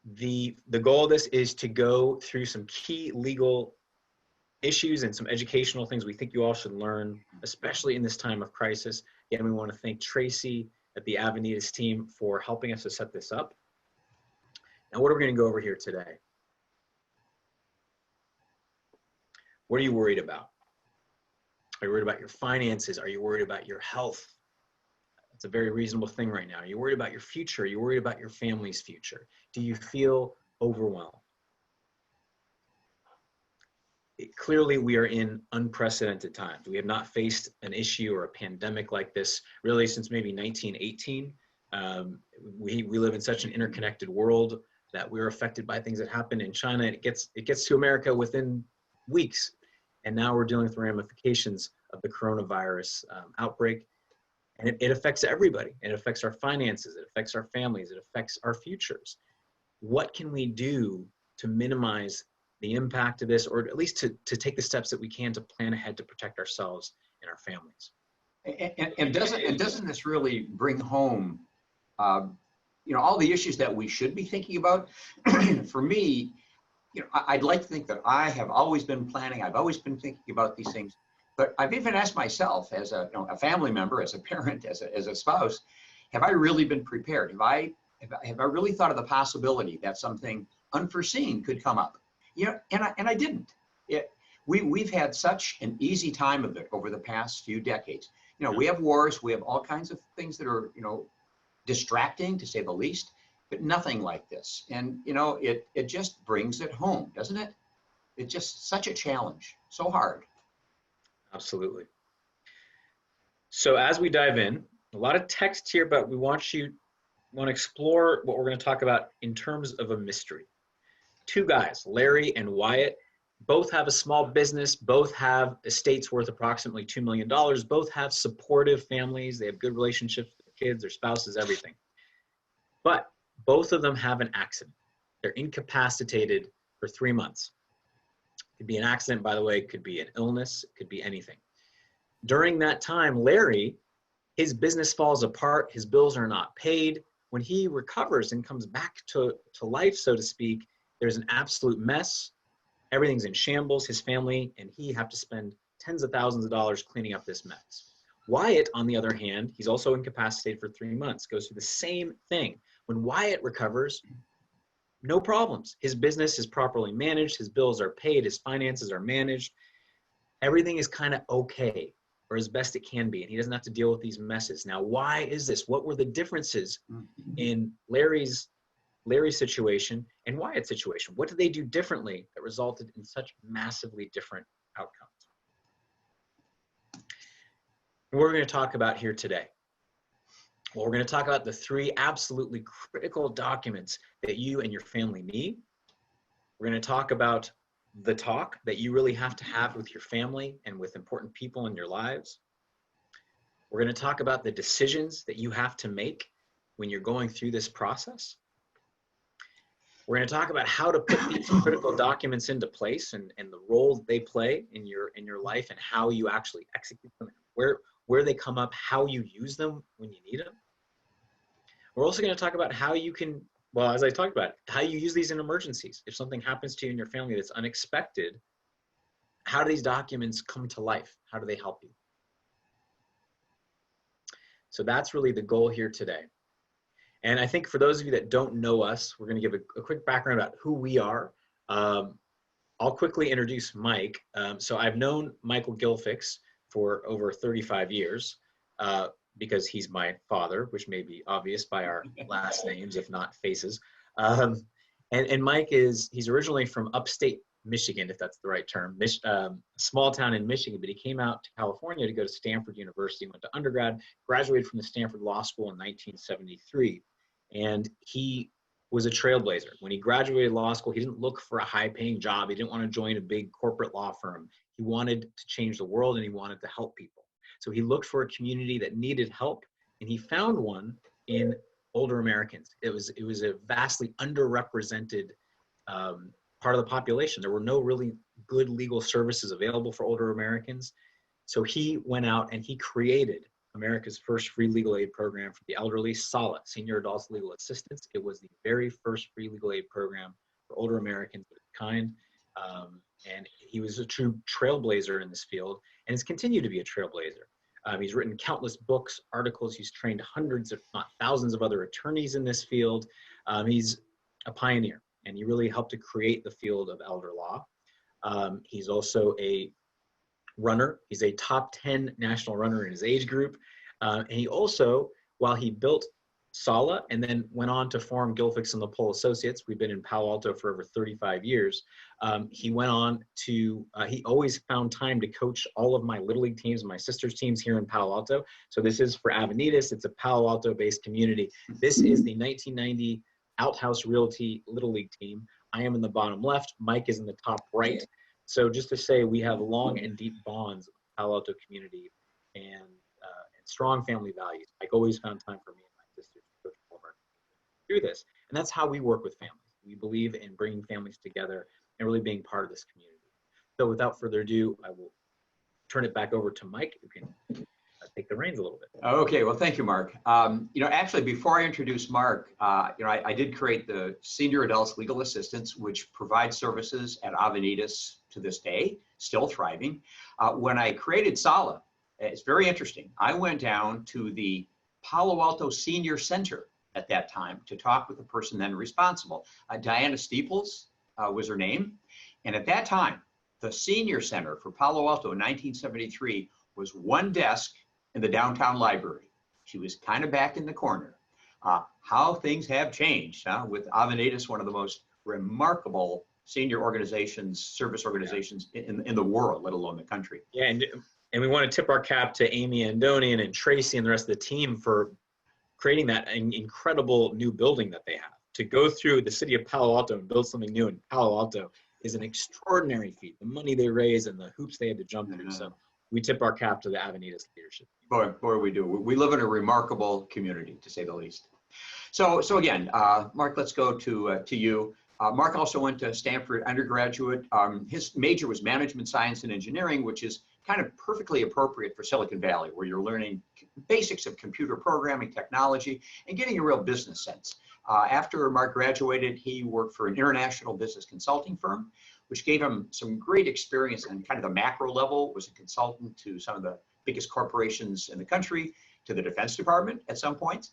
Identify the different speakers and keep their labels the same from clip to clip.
Speaker 1: The goal of this is to go through some key legal issues and some educational things we think you all should learn, especially in this time of crisis. Again, we want to thank Tracy at the Avenidas team for helping us to set this up. Now, what are we going to go over here today? What are you worried about? Are you worried about your finances? Are you worried about your health? It's a very reasonable thing right now. Are you worried about your future? Are you worried about your family's future? Do you feel overwhelmed? Clearly, we are in unprecedented times. We have not faced an issue or a pandemic like this really since maybe 1918. We live in such an interconnected world that we're affected by things that happen in China. It gets to America within weeks. And now we're dealing with the ramifications of the coronavirus outbreak. And it affects everybody. It affects our finances. It affects our families. It affects our futures. What can we do to minimize the impact of this, or at least to take the steps that we can to plan ahead to protect ourselves and our families?
Speaker 2: And doesn't this really bring home, all the issues that we should be thinking about? For me, I'd like to think that I have always been planning. I've always been thinking about these things, but I've even asked myself as a family member, as a parent, as a spouse, have I really been prepared? Have I really thought of the possibility that something unforeseen could come up? And I didn't. We've had such an easy time of it over the past few decades. We have wars, we have all kinds of things that are, distracting to say the least, but nothing like this. And, it just brings it home, doesn't it? It's just such a challenge, so hard.
Speaker 1: Absolutely. So as we dive in, a lot of text here, but we want to explore what we're going to talk about in terms of a mystery. Two guys, Larry and Wyatt, both have a small business, both have estates worth approximately $2 million, both have supportive families, they have good relationships with their kids, their spouses, everything. But both of them have an accident. They're incapacitated for 3 months. It could be an accident, by the way, it could be an illness, it could be anything. During that time, Larry, his business falls apart, his bills are not paid. When he recovers and comes back to life, so to speak, there's an absolute mess. Everything's in shambles. His family and he have to spend tens of thousands of dollars cleaning up this mess. Wyatt, on the other hand, he's also incapacitated for 3 months, goes through the same thing. When Wyatt recovers, no problems. His business is properly managed. His bills are paid. His finances are managed. Everything is kind of okay, or as best it can be, and he doesn't have to deal with these messes. Now, why is this? What were the differences in Larry's situation and Wyatt's situation? What did they do differently that resulted in such massively different outcomes? And what we're going to talk about here today. Well, we're going to talk about the 3 absolutely critical documents that you and your family need. We're going to talk about the talk that you really have to have with your family and with important people in your lives. We're going to talk about the decisions that you have to make when you're going through this process. We're going to talk about how to put these critical documents into place and the role they play in your life and how you actually execute them, where they come up, how you use them when you need them. We're also going to talk about how you can, well, as I talked about, how you use these in emergencies. If something happens to you and your family that's unexpected, how do these documents come to life? How do they help you? So that's really the goal here today. And I think for those of you that don't know us, we're going to give a quick background about who we are. I'll quickly introduce Mike. So I've known Michael Gilfix for over 35 years because he's my father, which may be obvious by our last names, if not faces. And Mike he's originally from upstate Michigan, if that's the right term, small town in Michigan, but he came out to California to go to Stanford University, went to undergrad, graduated from the Stanford Law School in 1973. And he was a trailblazer. When he graduated law school, he didn't look for a high-paying job. He didn't want to join a big corporate law firm. He wanted to change the world and he wanted to help people. So he looked for a community that needed help, and he found one in older Americans. It was a vastly underrepresented part of the population. There were no really good legal services available for older Americans. So he went out and he created America's first free legal aid program for the elderly, SALA, Senior Adults Legal Assistance. It was the very first free legal aid program for older Americans of its kind. And he was a true trailblazer in this field and has continued to be a trailblazer. He's written countless books, articles. He's trained hundreds, if not thousands, of other attorneys in this field. He's a pioneer, and he really helped to create the field of elder law. He's also a runner. He's a top 10 national runner in his age group. And he also, while he built SALA and then went on to form Gilfix and the Pole Associates, we've been in Palo Alto for over 35 years. He went on to, he always found time to coach all of my Little League teams, my sister's teams here in Palo Alto. So this is for Avenidas. It's a Palo Alto based community. This is the 1990 Outhouse Realty Little League team. I am in the bottom left. Mike is in the top right. So just to say, we have long and deep bonds with the Palo Alto community and strong family values. Mike always found time for me and my sister to coach all of our through this. And that's how we work with families. We believe in bringing families together and really being part of this community. So without further ado, I will turn it back over to Mike, who can take the reins a little bit.
Speaker 2: Okay, well, thank you, Mark. Actually, before I introduce Mark, I did create the Senior Adults Legal Assistance, which provides services at Avenidas to this day, still thriving. When I created SALA, it's very interesting. I went down to the Palo Alto Senior Center at that time to talk with the person then responsible. Diana Steeples was her name. And at that time, the Senior Center for Palo Alto in 1973 was one desk in the downtown library. She was kind of back in the corner. How things have changed with Avenidas, one of the most remarkable senior organizations, service organizations in the world, let alone the country.
Speaker 1: Yeah, and we want to tip our cap to Amy Andonian and Tracy and the rest of the team for creating that incredible new building that they have. To go through the city of Palo Alto and build something new in Palo Alto is an extraordinary feat. The money they raise and the hoops they had to jump through. So we tip our cap to the Avenidas leadership.
Speaker 2: Boy, we do. We live in a remarkable community, to say the least. So again, Mark, let's go to you. Mark also went to Stanford undergraduate. His major was management science and engineering, which is kind of perfectly appropriate for Silicon Valley, where you're learning basics of computer programming technology and getting a real business sense. After Mark graduated, he worked for an international business consulting firm, which gave him some great experience on kind of the macro level, was a consultant to some of the biggest corporations in the country, to the Defense Department at some points.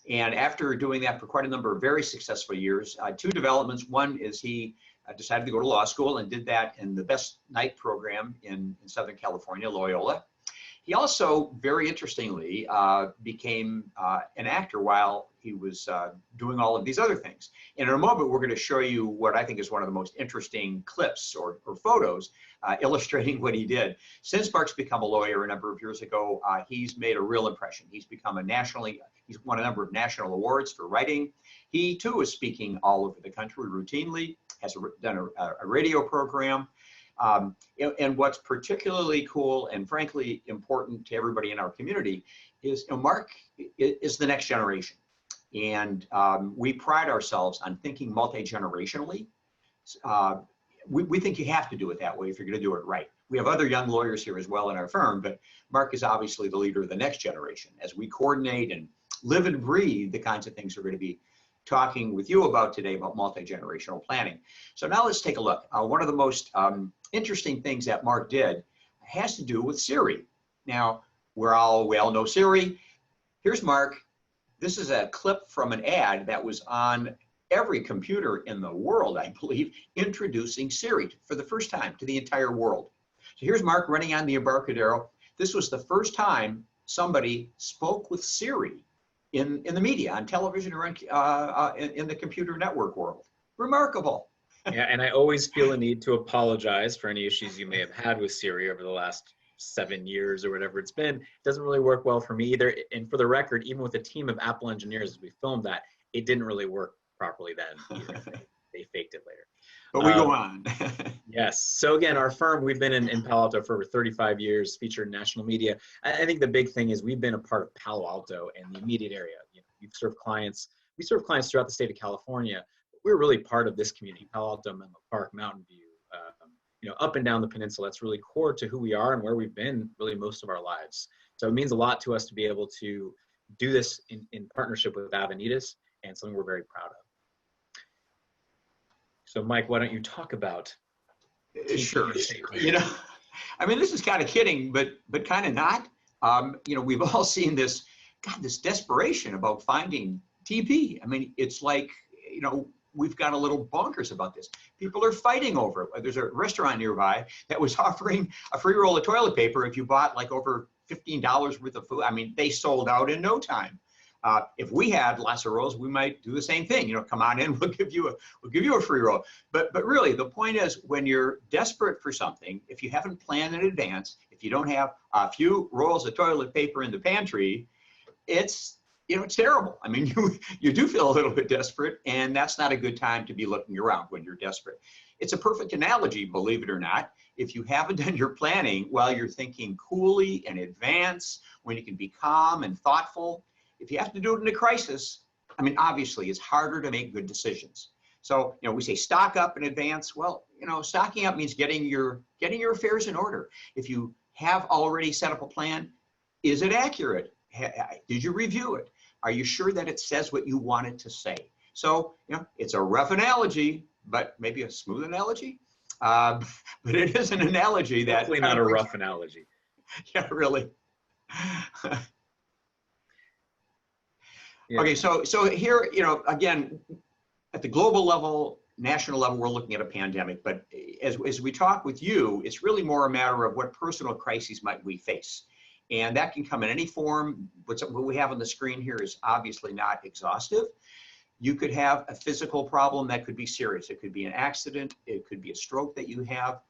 Speaker 2: And after doing that for quite a number of very successful years, two developments. One is he decided to go to law school and did that in the best night program in Southern California, Loyola. He also, very interestingly, became an actor while he was doing all of these other things. And in a moment, we're going to show you what I think is one of the most interesting clips or photos illustrating what he did. Since Mark's become a lawyer a number of years ago, he's made a real impression. He's become he's won a number of national awards for writing. He too is speaking all over the country routinely, has done a radio program. And what's particularly cool and frankly important to everybody in our community is Mark is the next generation. And we pride ourselves on thinking multi-generationally. We think you have to do it that way if you're going to do it right. We have other young lawyers here as well in our firm, but Mark is obviously the leader of the next generation as we coordinate and live and breathe the kinds of things we're going to be talking with you about today about multi-generational planning. So now let's take a look. One of the most interesting things that Mark did has to do with Siri. Now, we all know Siri. Here's Mark. This is a clip from an ad that was on every computer in the world, I believe, introducing Siri for the first time to the entire world. So here's Mark running on the Embarcadero. This was the first time somebody spoke with Siri in the media, on television, or in the computer network world. Remarkable.
Speaker 1: Yeah, and I always feel a need to apologize for any issues you may have had with Siri over the last 7 years or whatever it's been. It doesn't really work well for me either. And for the record, even with a team of Apple engineers as we filmed that, it didn't really work properly then either. They faked it later.
Speaker 2: But we go on.
Speaker 1: Yes. So again, our firm, we've been in Palo Alto for over 35 years, featured in national media. I think the big thing is we've been a part of Palo Alto and the immediate area. We've served clients. We serve clients throughout the state of California. We're really part of this community, Palo Alto, Menlo Park, Mountain View, up and down the peninsula. That's really core to who we are and where we've been really most of our lives. So it means a lot to us to be able to do this in partnership with Avenidas, and something we're very proud of. So Mike, why don't you talk about
Speaker 2: Sure. You know, I mean, this is kind of kidding, but kind of not. You know, we've all seen this, God, this desperation about finding TP. I mean, it's like, you know, we've got a little bonkers about this. People are fighting over it. There's a restaurant nearby that was offering a free roll of toilet paper if you bought like over $15 worth of food. I mean, they sold out in no time. If we had lots of rolls, we might do the same thing. You know, come on in, we'll give you a free roll. But really, the point is, when you're desperate for something, if you haven't planned in advance, if you don't have a few rolls of toilet paper in the pantry, it's, you know, it's terrible. I mean, you do feel a little bit desperate, and that's not a good time to be looking around when you're desperate. It's a perfect analogy, believe it or not. If you haven't done your planning while you're thinking coolly in advance, when you can be calm and thoughtful, if you have to do it in a crisis, I mean, obviously it's harder to make good decisions. So, you know, we say stock up in advance. Well, you know, stocking up means getting your affairs in order. If you have already set up a plan, is it accurate? Did you review it? Are you sure that it says what you want it to say? So, you know, it's a rough analogy, but maybe a smooth analogy. But it is an analogy that—
Speaker 1: Hopefully not a rough analogy.
Speaker 2: Yeah, really.
Speaker 1: Yeah.
Speaker 2: Okay, so here, you know, again, at the global level, national level, we're looking at a pandemic. But as we talk with you, it's really more a matter of what personal crises might we face. And that can come in any form. What we have on the screen here is obviously not exhaustive. You could have a physical problem that could be serious. It could be an accident. It could be a stroke that you have.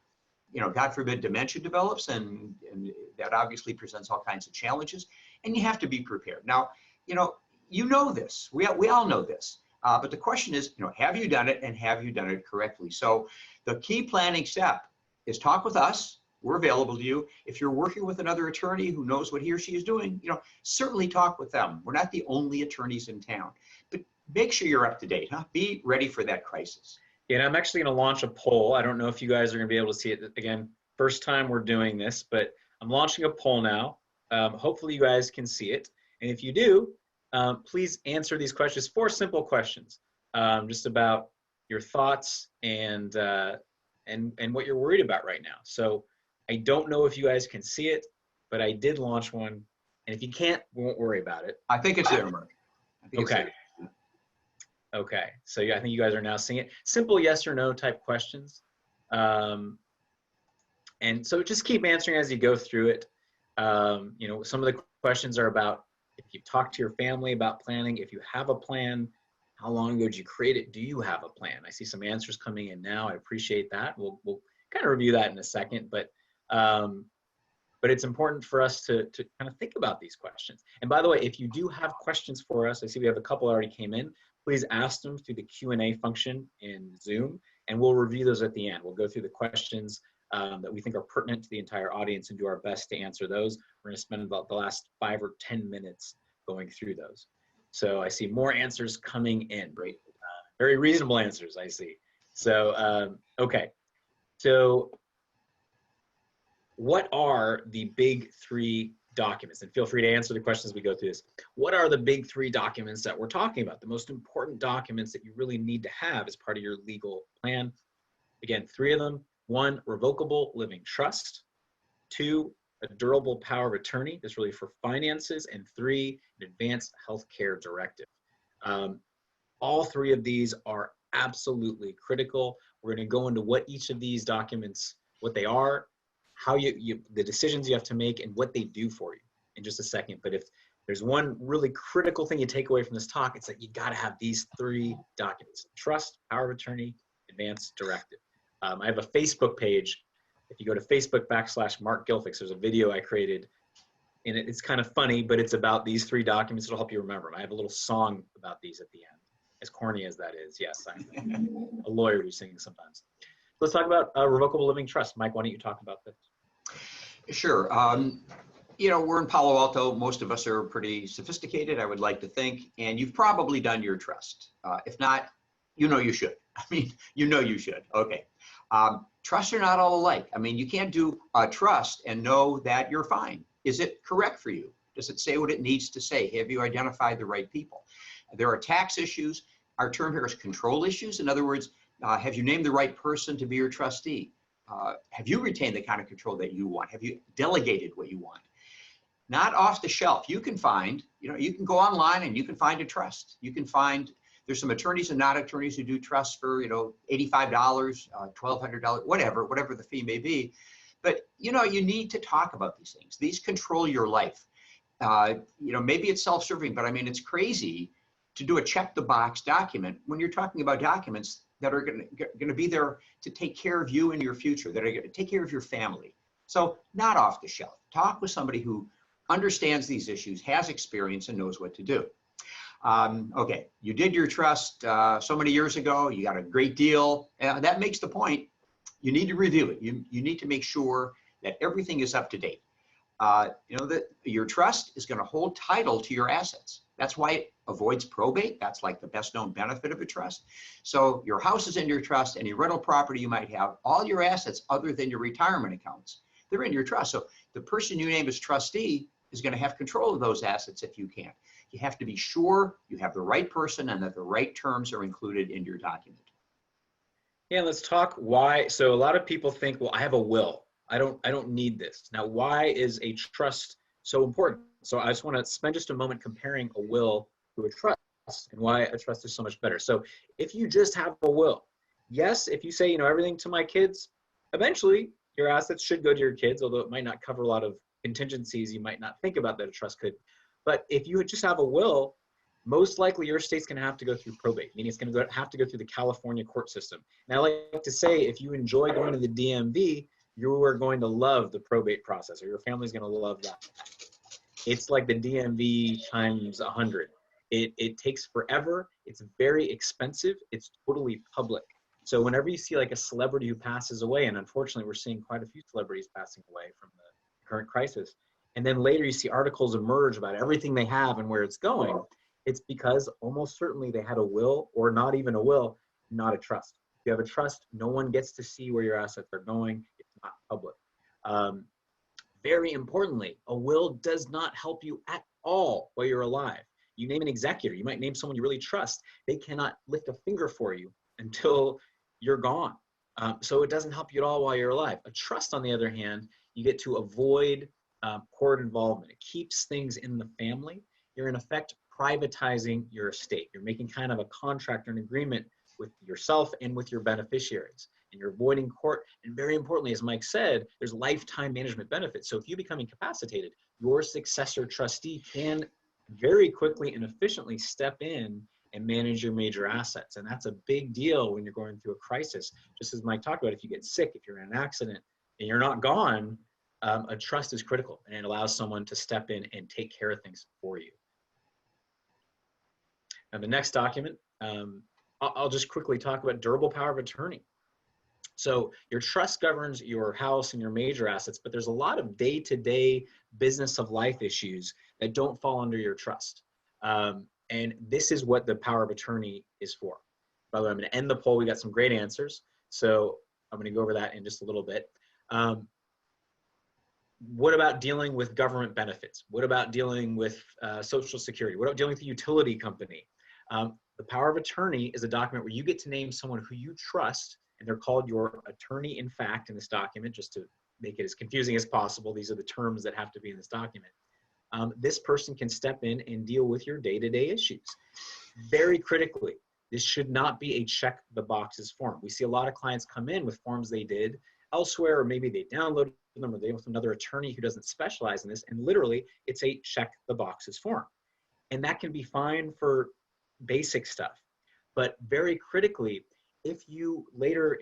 Speaker 2: You know, God forbid, dementia develops, and that obviously presents all kinds of challenges. And you have to be prepared. Now, you know this. We all know this. But the question is, you know, have you done it, and have you done it correctly? So the key planning step is talk with us. We're available to you. If you're working with another attorney who knows what he or she is doing, you know, certainly talk with them. We're not the only attorneys in town, but make sure you're up to date, huh? Be ready for that crisis.
Speaker 1: Yeah, and I'm actually going to launch a poll. I don't know if you guys are going to be able to see it. Again, first time we're doing this, but I'm launching a poll now. Hopefully you guys can see it. And if you do, please answer these questions. 4 simple questions, just about your thoughts and what you're worried about right now. So I don't know if you guys can see it, but I did launch one. And if you can't, we won't worry about it.
Speaker 2: I think it's there, Mark.
Speaker 1: Okay. Okay. So yeah, I think you guys are now seeing it. Simple yes or no type questions. And so just keep answering as you go through it. You know, some of the questions are about if you've talked to your family about planning, if you have a plan, how long ago did you create it? Do you have a plan? I see some answers coming in now. I appreciate that. We'll kind of review that in a second, but it's important for us to kind of think about these questions. And by the way, if you do have questions for us, I see we have a couple already came in, please ask them through the Q&A function in Zoom, and we'll review those at the end. We'll go through the questions that we think are pertinent to the entire audience and do our best to answer those. We're going to spend about the last 5 or 10 minutes going through those. So I see more answers coming in. Great. Very reasonable answers, I see. So, okay. So what are the big 3 documents? And feel free to answer the questions as we go through this. What are the big 3 documents that we're talking about? The most important documents that you really need to have as part of your legal plan. Again, 3 of them. 1, revocable living trust. 2, a durable power of attorney. That's really for finances. And 3, an advanced healthcare directive. All 3 of these are absolutely critical. We're going to go into what each of these documents, what they are, how the decisions you have to make, and what they do for you in just a second. But if there's one really critical thing you take away from this talk, it's that you got to have these 3 documents: trust, power of attorney, advanced directive. I have a Facebook page. If you go to Facebook.com/Mark Gilfix, there's a video I created, and it's kind of funny, but it's about these 3 documents. It'll help you remember them. I have a little song about these at the end, as corny as that is. Yes, I'm a lawyer who sings sometimes. Let's talk about revocable living trust. Mike, why don't you talk about this?
Speaker 2: Sure. You know, we're in Palo Alto. Most of us are pretty sophisticated, I would like to think, and you've probably done your trust. If not, you know you should. I mean, you know you should. Okay. Trusts are not all alike. I mean, you can't do a trust and know that you're fine. Is it correct for you? Does it say what it needs to say? Have you identified the right people? There are tax issues. Our term here is control issues. In other words, have you named the right person to be your trustee? Have you retained the kind of control that you want? Have you delegated what you want? Not off the shelf. You can find, you can go online and you can find a trust. You can find, there's some attorneys and not attorneys who do trusts for, $85, $1,200, whatever the fee may be. But, you need to talk about these things. These control your life. Maybe it's self-serving, but I mean, it's crazy to do a check the box document when you're talking about documents that are going to be there to take care of you in your future, that are going to take care of your family. So not off the shelf. Talk with somebody who understands these issues, has experience, and knows what to do. Okay, you did your trust so many years ago, you got a great deal. That makes the point. You need to review it. You need to make sure that everything is up to date. That your trust is going to hold title to your assets. That's why it avoids probate. That's like the best known benefit of a trust. So your house is in your trust, any rental property you might have, all your assets other than your retirement accounts, they're in your trust. So the person you name as trustee is going to have control of those assets if you can. You have to be sure you have the right person and that the right terms are included in your document.
Speaker 1: Yeah, let's talk why. So a lot of people think, well, I have a will. I don't need this. Now, why is a trust so important? So I just want to spend just a moment comparing a will to a trust and why a trust is so much better. So if you just have a will, yes, if you say, everything to my kids, eventually your assets should go to your kids, although it might not cover a lot of contingencies you might not think about that a trust could. But if you just have a will, most likely your estate's going to have to go through probate, meaning it's going to have to go through the California court system. And I like to say, if you enjoy going to the DMV, you are going to love the probate process, or your family's going to love that. It's like the DMV times 100. It takes forever. It's very expensive. It's totally public. So whenever you see like a celebrity who passes away, and unfortunately we're seeing quite a few celebrities passing away from the current crisis, and then later you see articles emerge about everything they have and where it's going, it's because almost certainly they had a will, or not even a will, not a trust. If you have a trust, no one gets to see where your assets are going. It's not public. Very importantly, a will does not help you at all while you're alive. You name an executor, you might name someone you really trust. They cannot lift a finger for you until you're gone. So it doesn't help you at all while you're alive. A trust, on the other hand, you get to avoid court involvement. It keeps things in the family. You're in effect privatizing your estate. You're making kind of a contract or an agreement with yourself and with your beneficiaries. And you're avoiding court. And very importantly, as Mike said, there's lifetime management benefits. So if you become incapacitated, your successor trustee can very quickly and efficiently step in and manage your major assets. And that's a big deal when you're going through a crisis. Just as Mike talked about, if you get sick, if you're in an accident and you're not gone, a trust is critical, and it allows someone to step in and take care of things for you. Now the next document, I'll just quickly talk about durable power of attorney. So your trust governs your house and your major assets, but there's a lot of day-to-day business of life issues that don't fall under your trust. And this is what the power of attorney is for. By the way, I'm going to end the poll. We got some great answers. So I'm going to go over that in just a little bit. What about dealing with government benefits? What about dealing with Social Security? What about dealing with a utility company? The power of attorney is a document where you get to name someone who you trust, and they're called your attorney in fact in this document, just to make it as confusing as possible. These are the terms that have to be in this document. This person can step in and deal with your day-to-day issues. Very critically, this should not be a check the boxes form. We see a lot of clients come in with forms they did elsewhere, or maybe they downloaded them, or they with another attorney who doesn't specialize in this, and literally it's a check the boxes form. And that can be fine for basic stuff. But very critically, if you later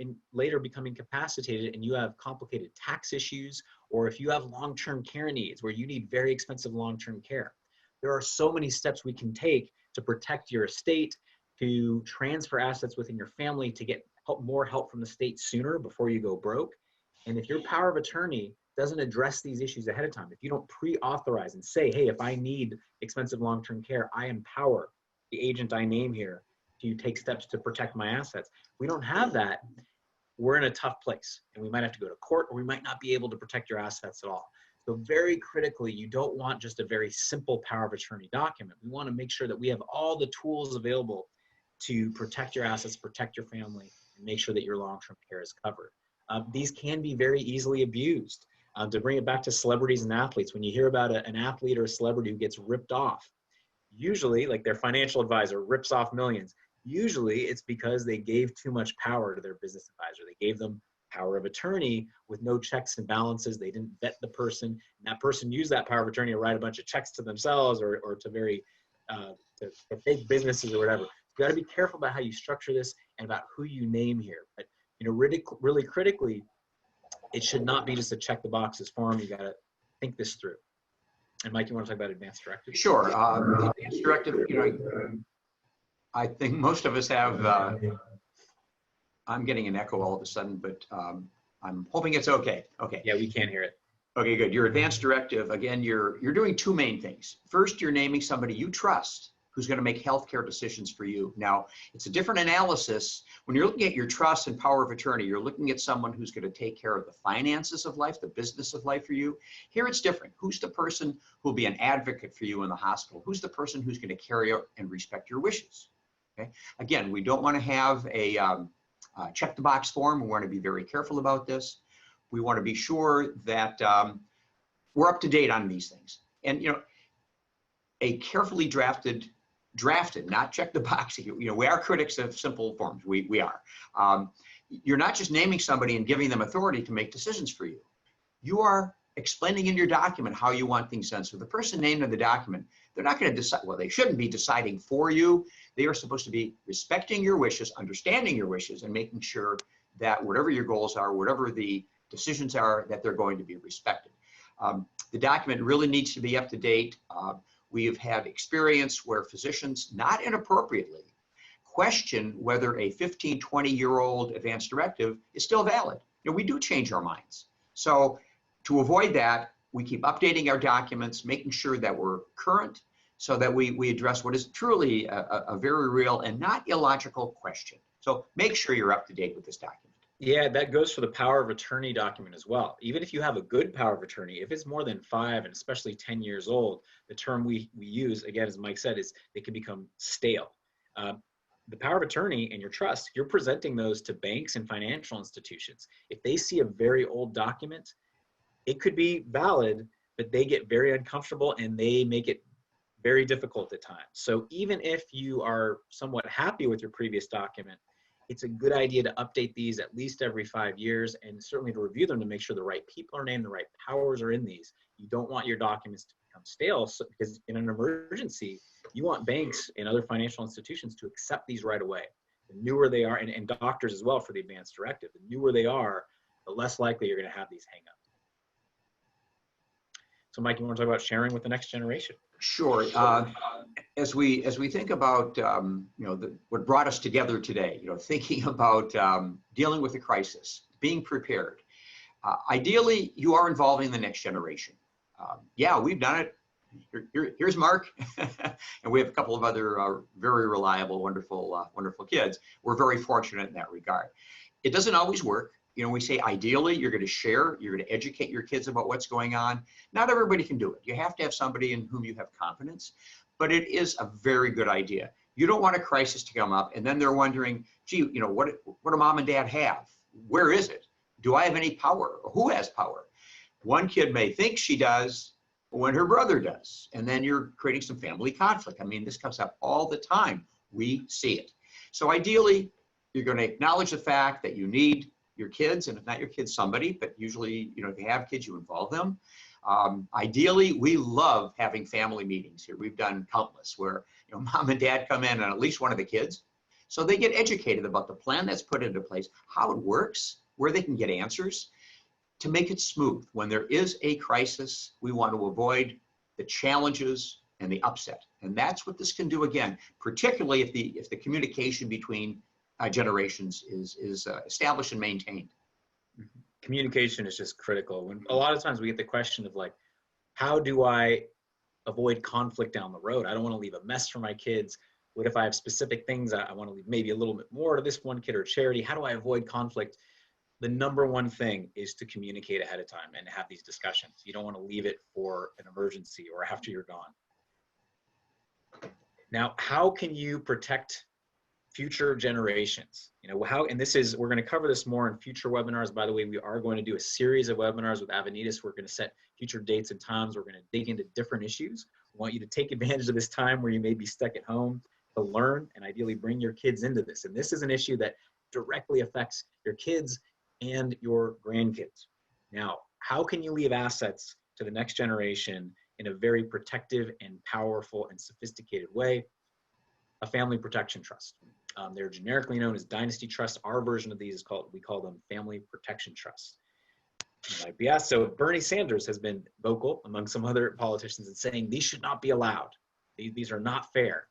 Speaker 1: become incapacitated and you have complicated tax issues, or if you have long-term care needs where you need very expensive long-term care, there are so many steps we can take to protect your estate, to transfer assets within your family, to get more help from the state sooner before you go broke. And if your power of attorney doesn't address these issues ahead of time, if you don't pre-authorize and say, hey, if I need expensive long-term care, I empower the agent I name here to take steps to protect my assets. We don't have that. We're in a tough place, and we might have to go to court, or we might not be able to protect your assets at all. So very critically, you don't want just a very simple power of attorney document. We want to make sure that we have all the tools available to protect your assets, protect your family, and make sure that your long-term care is covered. These can be very easily abused. To bring it back to celebrities and athletes, when you hear about an athlete or a celebrity who gets ripped off, usually, like their financial advisor rips off millions, usually it's because they gave too much power to their business advisor. They gave them power of attorney with no checks and balances. They didn't vet the person, and that person used that power of attorney to write a bunch of checks to themselves or to to fake businesses or whatever. You got to be careful about how you structure this and about who you name here. But really critically, it should not be just a check the boxes form. You got to think this through. And Mike, you want to talk about advanced directive?
Speaker 2: Sure. The advanced directive, I think most of us have, I'm getting an echo all of a sudden, but I'm hoping it's okay. Okay.
Speaker 1: Yeah, we can't hear it.
Speaker 2: Okay, good. Your advanced directive, again, you're doing two main things. First, you're naming somebody you trust who's going to make healthcare decisions for you. Now, it's a different analysis. When you're looking at your trust and power of attorney, you're looking at someone who's going to take care of the finances of life, the business of life for you. Here it's different. Who's the person who will be an advocate for you in the hospital? Who's the person who's going to carry out and respect your wishes? Okay. Again, we don't want to have a check the box form. We want to be very careful about this. We want to be sure that we're up to date on these things. And, a carefully drafted, not check the box. We are critics of simple forms. We are. You're not just naming somebody and giving them authority to make decisions for you. You are explaining in your document how you want things done. So the person named in the document, they're not going to decide, well, they shouldn't be deciding for you. They are supposed to be respecting your wishes, understanding your wishes, and making sure that whatever your goals are, whatever the decisions are, that they're going to be respected. The document really needs to be up to date. We have had experience where physicians, not inappropriately, question whether a 15, 20-year-old advanced directive is still valid. We do change our minds. So to avoid that, we keep updating our documents, making sure that we're current so that we address what is truly a very real and not illogical question. So make sure you're up to date with this document.
Speaker 1: Yeah, that goes for the power of attorney document as well. Even if you have a good power of attorney, if it's more than 5 and especially 10 years old, the term we use, again, as Mike said, is they can become stale. The power of attorney and your trust, you're presenting those to banks and financial institutions. If they see a very old document, it could be valid, but they get very uncomfortable and they make it very difficult at times. So even if you are somewhat happy with your previous document, it's a good idea to update these at least every 5 years and certainly to review them to make sure the right people are named, the right powers are in these. You don't want your documents to become stale because in an emergency, you want banks and other financial institutions to accept these right away. The newer they are, and doctors as well for the advanced directive, the newer they are, the less likely you're going to have these hang up. So Mike, you want to talk about sharing with the next generation?
Speaker 2: Sure. As we think about what brought us together today, thinking about dealing with a crisis, being prepared. Ideally, you are involving the next generation. Yeah, we've done it. Here's Mark, and we have a couple of other very reliable, wonderful kids. We're very fortunate in that regard. It doesn't always work. We say ideally you're going to share, you're going to educate your kids about what's going on. Not everybody can do it. You have to have somebody in whom you have confidence, but it is a very good idea. You don't want a crisis to come up and then they're wondering, gee, what do mom and dad have? Where is it? Do I have any power? Who has power? One kid may think she does when her brother does, and then you're creating some family conflict. I mean, this comes up all the time. We see it. So ideally, you're going to acknowledge the fact that you need your kids, and if not your kids, somebody, but usually, if you have kids, you involve them. Ideally, we love having family meetings here. We've done countless where, mom and dad come in and at least one of the kids. So they get educated about the plan that's put into place, how it works, where they can get answers to make it smooth. When there is a crisis, we want to avoid the challenges and the upset. And that's what this can do again, particularly if the communication between generations is established and maintained.
Speaker 1: Communication is just critical. When a lot of times we get the question of like, how do I avoid conflict down the road? I don't want to leave a mess for my kids. What if I have specific things I want to leave maybe a little bit more to this one kid or charity? How do I avoid conflict? the number one thing is to communicate ahead of time and have these discussions. You don't want to leave it for an emergency or after you're gone. Now, how can you protect future generations? You know, how, and this is, we're going to cover this more in future webinars. By the way, we are going to do a series of webinars with Avenidas. We're going to set future dates and times. We're going to dig into different issues. We want you to take advantage of this time where you may be stuck at home to learn and ideally bring your kids into this. And this is an issue that directly affects your kids and your grandkids. Now, how can you leave assets to the next generation in a very protective and powerful and sophisticated way? A family protection trust. They're generically known as dynasty trusts. Our version of these is called, we call them family protection trusts. You might be asked, so Bernie Sanders has been vocal among some other politicians in saying these should not be allowed. These are not fair.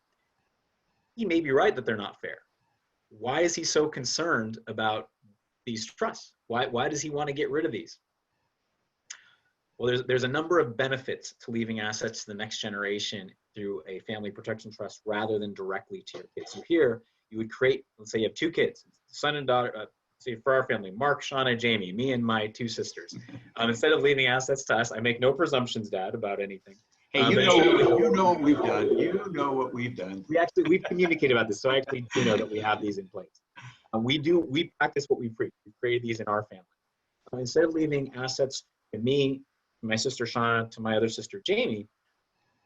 Speaker 1: He may be right that they're not fair. Why is he so concerned about these trusts? Why does he want to get rid of these? Well, there's a number of benefits to leaving assets to the next generation through a family protection trust rather than directly to your kids. So here, you would create, let's say you have two kids, son and daughter, say for our family, Mark, Shauna, Jamie, me and my two sisters. Instead of leaving assets to us, I make no presumptions, Dad, about anything.
Speaker 2: Hey, you know what we've done. You know what we've done.
Speaker 1: We've communicated about this, so I actually do know that we have these in place. We practice what we preach. We created these in our family. Instead of leaving assets to me, my sister Shauna, to my other sister Jamie,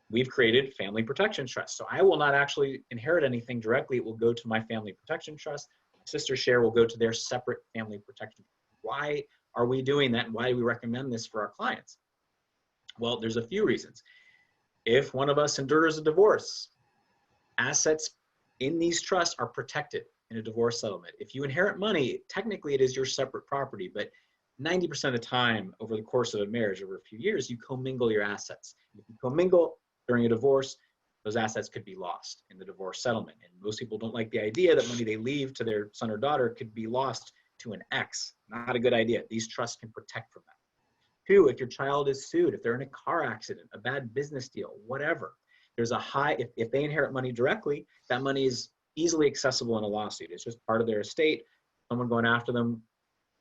Speaker 1: we've created family protection trust. So I will not actually inherit anything directly. It will go to my family protection trust. My sister's share will go to their separate family protection. Why are we doing that? And why do we recommend this for our clients? Well, there's a few reasons. If one of us endures a divorce, assets in these trusts are protected in a divorce settlement. If you inherit money, technically it is your separate property, but 90% of the time over the course of a marriage, over a few years, you commingle your assets. If you commingle during a divorce, those assets could be lost in the divorce settlement. And most people don't like the idea that money they leave to their son or daughter could be lost to an ex. Not a good idea. These trusts can protect from that. Two, if your child is sued, if they're in a car accident, a bad business deal, whatever, there's a high, if they inherit money directly, that money is easily accessible in a lawsuit. It's just part of their estate. Someone going after them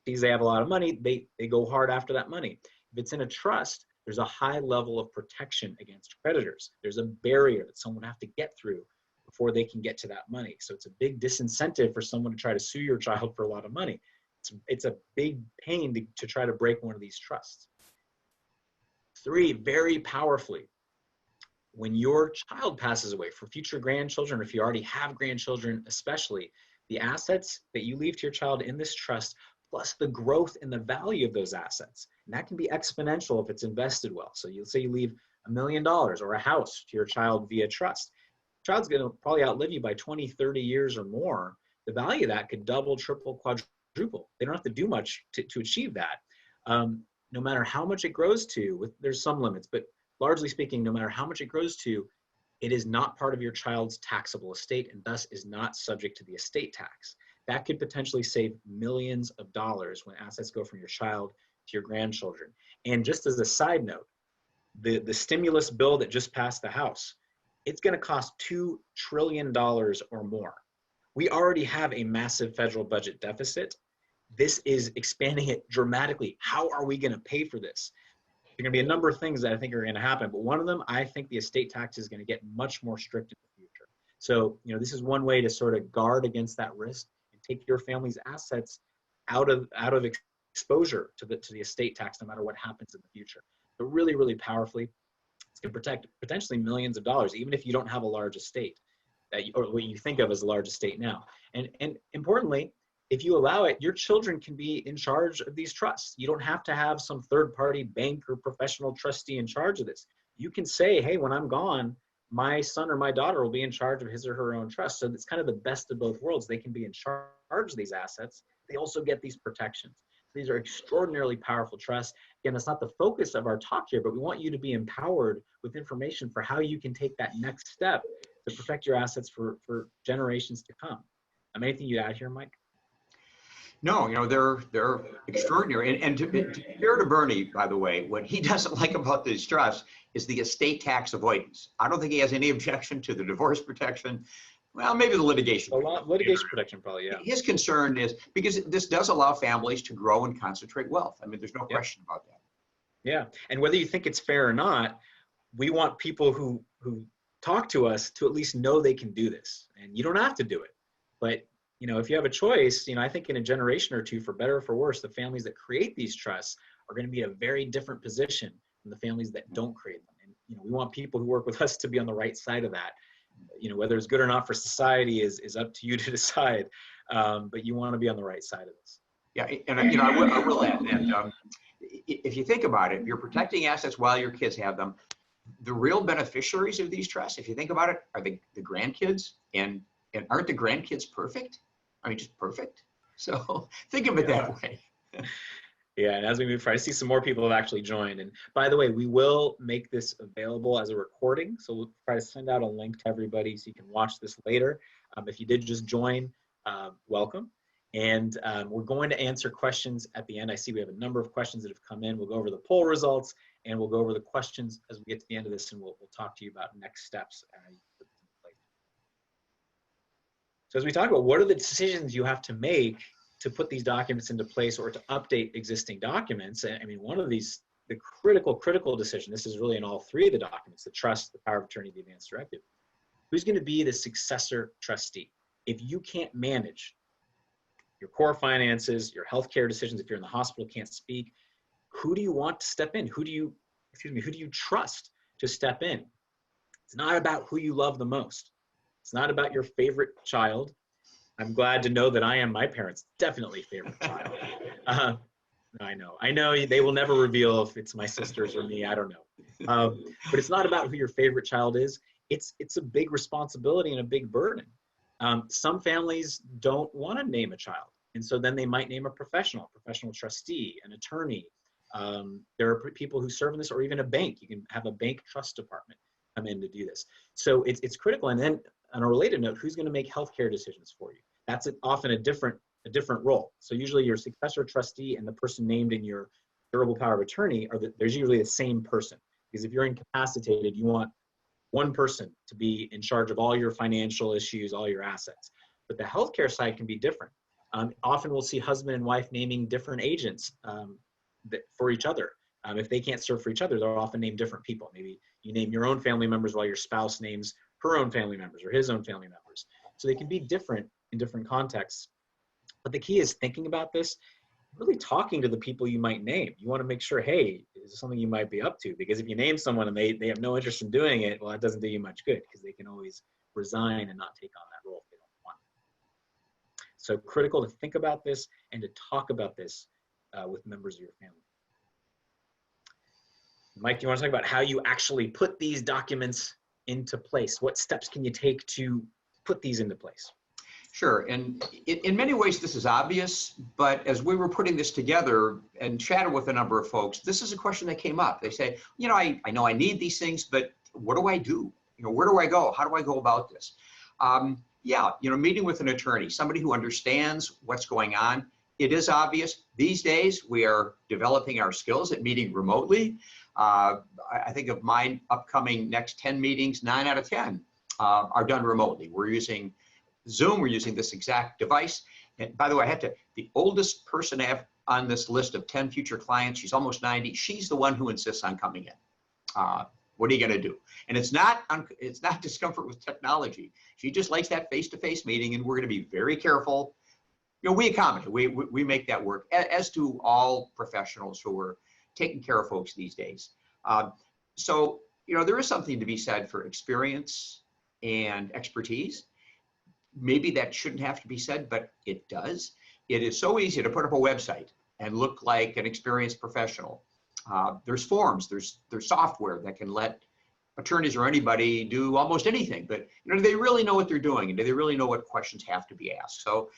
Speaker 1: sees they have a lot of money, they go hard after that money. If it's in a trust, there's a high level of protection against creditors. There's a barrier that someone would have to get through before they can get to that money. So it's a big disincentive for someone to try to sue your child for a lot of money. It's a big pain to try to break one of these trusts. Three, very powerfully, when your child passes away, for future grandchildren, or if you already have grandchildren especially, the assets that you leave to your child in this trust, plus the growth in the value of those assets. And that can be exponential if it's invested well. So you'll say you leave $1 million or a house to your child via trust. The child's gonna probably outlive you by 20, 30 years or more. The value of that could double, triple, quadruple. They don't have to do much to achieve that. No matter how much it grows to, there's some limits, but largely speaking, no matter how much it grows to, it is not part of your child's taxable estate and thus is not subject to the estate tax. That could potentially save millions of dollars when assets go from your child to your grandchildren. And just as a side note, the stimulus bill that just passed the House, it's going to cost $2 trillion or more. We already have a massive federal budget deficit. This is expanding it dramatically. How are we going to pay for this? There are going to be a number of things that I think are going to happen, but one of them, I think the estate tax is going to get much more strict in the future. So, this is one way to sort of guard against that risk and take your family's assets out of exposure to the estate tax, no matter what happens in the future. But really, really powerfully, it's going to protect potentially millions of dollars, even if you don't have a large estate, or what you think of as a large estate now. And importantly, if you allow it, your children can be in charge of these trusts. You don't have to have some third-party bank or professional trustee in charge of this. You can say, hey, when I'm gone, my son or my daughter will be in charge of his or her own trust. So it's kind of the best of both worlds. They can be in charge of these assets. They also get these protections. These are extraordinarily powerful trusts. Again, that's not the focus of our talk here, but we want you to be empowered with information for how you can take that next step to protect your assets for generations to come. Anything you'd add here, Mike?
Speaker 2: No, they're extraordinary. And to be fair to Bernie, by the way, what he doesn't like about these trusts is the estate tax avoidance. I don't think he has any objection to the divorce protection. Well, maybe the litigation.
Speaker 1: A lot litigation protection, probably, yeah.
Speaker 2: His concern is because this does allow families to grow and concentrate wealth. I mean, there's no question about that.
Speaker 1: Yeah, and whether you think it's fair or not, we want people who talk to us to at least know they can do this. And you don't have to do it, but you know, if you have a choice, you know, I think in a generation or two, for better or for worse, the families that create these trusts are going to be in a very different position than the families that don't create them. And you know, we want people who work with us to be on the right side of that. You know, whether it's good or not for society is up to you to decide, but you want to be on the right side of this.
Speaker 2: Yeah, and you know, I will add that if you think about it, you're protecting assets while your kids have them. The real beneficiaries of these trusts, if you think about it, are the grandkids, and aren't the grandkids perfect? I mean, just perfect. So think of it that way.
Speaker 1: Yeah, and as we move forward, I see some more people have actually joined. And by the way, we will make this available as a recording. So we'll try to send out a link to everybody so you can watch this later. If you did just join, welcome. And we're going to answer questions at the end. I see we have a number of questions that have come in. We'll go over the poll results, and we'll go over the questions as we get to the end of this, and we'll talk to you about next steps. So as we talk about what are the decisions you have to make to put these documents into place or to update existing documents, I mean, one of these, the critical decision, this is really in all three of the documents, the trust, the power of attorney, the advance directive, who's going to be the successor trustee? If you can't manage your core finances, your healthcare decisions, if you're in the hospital, can't speak, who do you want to step in? Who do you trust to step in? It's not about who you love the most. It's not about your favorite child. I'm glad to know that I am my parents' definitely favorite child. I know they will never reveal if it's my sisters or me, I don't know. But it's not about who your favorite child is. It's a big responsibility and a big burden. Some families don't want to name a child. And so then they might name a professional trustee, an attorney. There are people who serve in this, or even a bank. You can have a bank trust department come in to do this. So it's critical. And then on a related note, who's going to make healthcare decisions for you? That's often a different role. So usually your successor trustee and the person named in your durable power of attorney there's usually the same person. Because if you're incapacitated, you want one person to be in charge of all your financial issues, all your assets. But the healthcare side can be different. Often we'll see husband and wife naming different agents for each other. If they can't serve for each other, they'll often name different people. Maybe you name your own family members while your spouse names her own family members or his own family members. So they can be different in different contexts. But the key is thinking about this, really talking to the people you might name. You want to make sure, hey, is this something you might be up to? Because if you name someone and they have no interest in doing it, well, that doesn't do you much good, because they can always resign and not take on that role if they don't want. So critical to think about this and to talk about this with members of your family. Mike, do you want to talk about how you actually put these documents into place? What steps can you take to put these into place?
Speaker 2: Sure, and in many ways this is obvious, but as we were putting this together and chatted with a number of folks, this is a question that came up. They say, you know, I know I need these things, but what do I do? You know, where do I go? How do I go about this? Yeah, you know, meeting with an attorney, somebody who understands what's going on. It is obvious. These days, we are developing our skills at meeting remotely. I think of my upcoming next 10 meetings, 9 out of 10 are done remotely. We're using Zoom, we're using this exact device. And by the way, the oldest person I have on this list of 10 future clients, she's almost 90. She's the one who insists on coming in. What are you going to do? And it's not discomfort with technology. She just likes that face-to-face meeting, and we're going to be very careful. You know, we accommodate, we make that work, as do all professionals who are taking care of folks these days. So, you know, there is something to be said for experience and expertise. Maybe that shouldn't have to be said, but it does. It is so easy to put up a website and look like an experienced professional. There's forms, there's software that can let attorneys or anybody do almost anything, but you know, do they really know what they're doing? And do they really know what questions have to be asked? So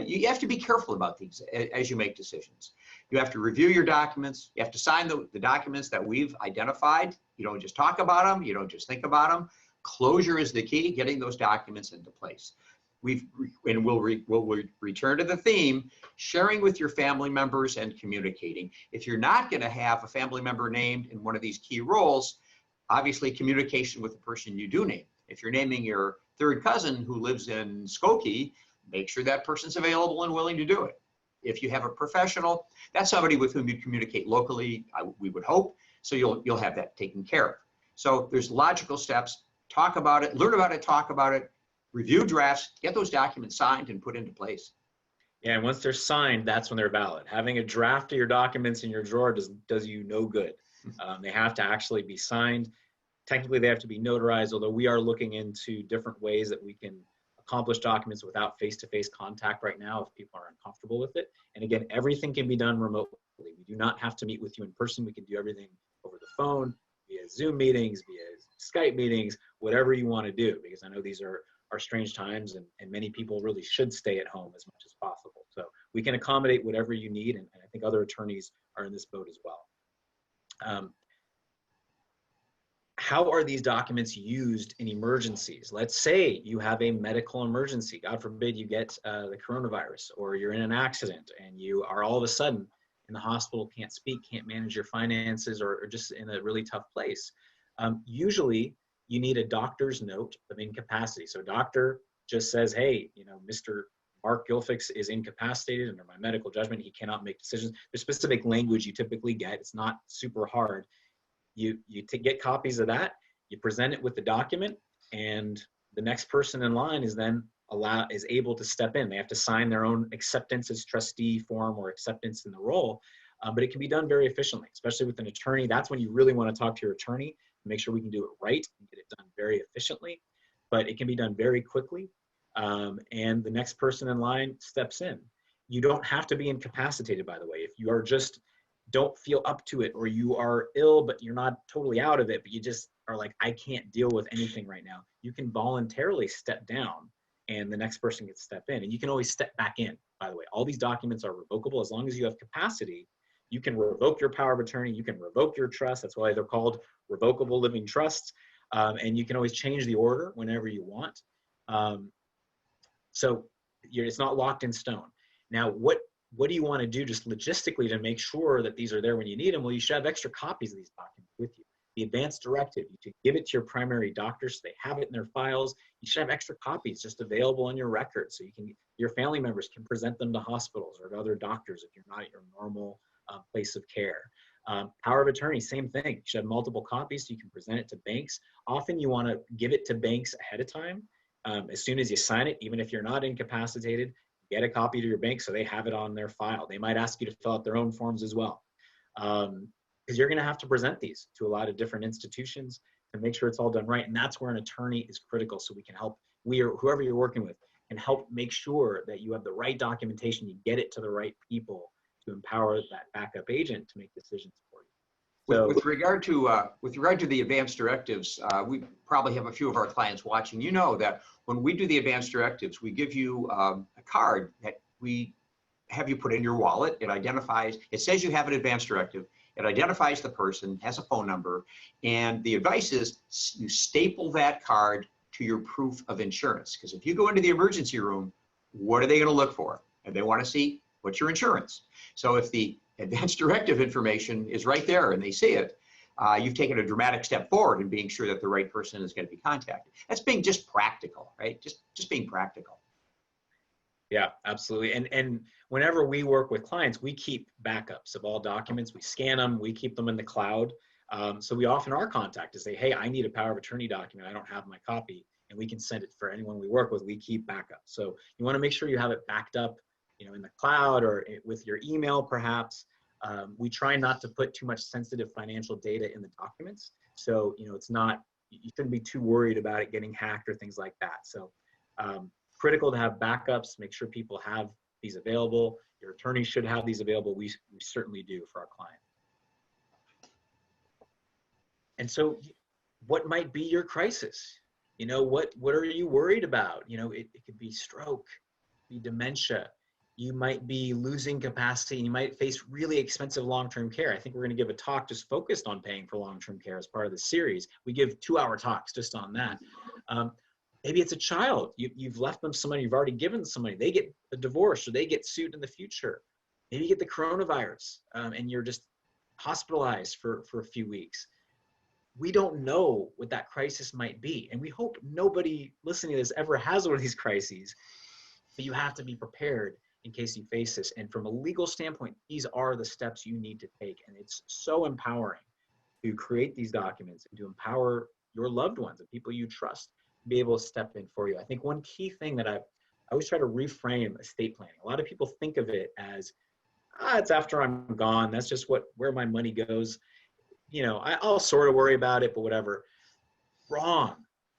Speaker 2: you have to be careful about these as you make decisions. You have to review your documents. You have to sign the documents that we've identified. You don't just talk about them. You don't just think about them. Closure is the key, getting those documents into place. We'll return to the theme, sharing with your family members and communicating. If you're not going to have a family member named in one of these key roles, obviously communication with the person you do name. If you're naming your third cousin who lives in Skokie, make sure that person's available and willing to do it. If you have a professional, that's somebody with whom you communicate locally, we would hope, so you'll have that taken care of. So there's logical steps. Talk about it, learn about it, talk about it, review drafts, get those documents signed and put into place.
Speaker 1: Yeah, and once they're signed, that's when they're valid. Having a draft of your documents in your drawer does you no good. They have to actually be signed. Technically, they have to be notarized, although we are looking into different ways that we can accomplish documents without face-to-face contact right now if people are uncomfortable with it. And again, everything can be done remotely. We do not have to meet with you in person. We can do everything over the phone, via Zoom meetings, via Skype meetings, whatever you want to do, because I know these are strange times and many people really should stay at home as much as possible. So we can accommodate whatever you need, and I think other attorneys are in this boat as well. How are these documents used in emergencies? Let's say you have a medical emergency. God forbid you get the coronavirus, or you're in an accident and you are all of a sudden in the hospital, can't speak, can't manage your finances, or just in a really tough place. Usually you need a doctor's note of incapacity. So a doctor just says, hey, Mr. Mark Gilfix is incapacitated under my medical judgment. He cannot make decisions. There's specific language you typically get. It's not super hard. You get copies of that, you present it with the document, and the next person in line is then is able to step in. They have to sign their own acceptance as trustee form or acceptance in the role, but it can be done very efficiently, especially with an attorney. That's when you really want to talk to your attorney, make sure we can do it right and get it done very efficiently, but it can be done very quickly, and the next person in line steps in. You don't have to be incapacitated, by the way. If you are just don't feel up to it, or you are ill but you're not totally out of it, but you just are like, I can't deal with anything right now, you can voluntarily step down and the next person can step in, and you can always step back in. By the way, all these documents are revocable. As long as you have capacity, you can revoke your power of attorney, you can revoke your trust. That's why they're called revocable living trusts, and you can always change the order whenever you want. So it's not locked in stone. Now, what do you want to do just logistically to make sure that these are there when you need them? Well, you should have extra copies of these documents with you. The advance directive, you should give it to your primary doctor so they have it in their files. You should have extra copies just available on your record, so your family members can present them to hospitals or to other doctors if you're not at your normal place of care. Power of attorney, same thing. You should have multiple copies so you can present it to banks. Often you want to give it to banks ahead of time. As soon as you sign it, even if you're not incapacitated, get a copy to your bank so they have it on their file. They might ask you to fill out their own forms as well, because you're going to have to present these to a lot of different institutions to make sure it's all done right. And that's where an attorney is critical, so we can help, whoever you're working with, can help make sure that you have the right documentation, you get it to the right people to empower that backup agent to make decisions for you. So,
Speaker 2: with regard to the advanced directives, we probably have a few of our clients watching. You know that when we do the advanced directives, we give you a card that we have you put in your wallet. It says you have an advanced directive. It identifies the person, has a phone number, and the advice is you staple that card to your proof of insurance. Because if you go into the emergency room, what are they going to look for? And they want to see, what's your insurance? So if the advanced directive information is right there and they see it, you've taken a dramatic step forward in being sure that the right person is going to be contacted. That's being just practical, right? Just being practical.
Speaker 1: Yeah, absolutely. And whenever we work with clients, we keep backups of all documents. We scan them, we keep them in the cloud. So we often are contacted to say, hey, I need a power of attorney document. I don't have my copy. And we can send it for anyone we work with. We keep backup. So you want to make sure you have it backed up, in the cloud or with your email, perhaps. We try not to put too much sensitive financial data in the documents. So, it's not, you shouldn't be too worried about it getting hacked or things like that. So critical to have backups, make sure people have these available. Your attorney should have these available. We certainly do for our client. And so what might be your crisis? What are you worried about? It could be stroke, be dementia. You might be losing capacity, and you might face really expensive long-term care. I think we're going to give a talk just focused on paying for long-term care as part of the series. We give 2-hour talks just on that. Maybe it's a child. You've left them some money. You've already given some money. They get a divorce or they get sued in the future. Maybe you get the coronavirus and you're just hospitalized for a few weeks. we don't know what that crisis might be. And we hope nobody listening to this ever has one of these crises, but you have to be prepared in case you face this. And from a legal standpoint, these are the steps you need to take. And it's so empowering to create these documents and to empower your loved ones and people you trust to be able to step in for you. I think one key thing that I always try to reframe estate planning. A lot of people think of it as, it's after I'm gone. That's just where my money goes. I'll sort of worry about it, but whatever. Wrong.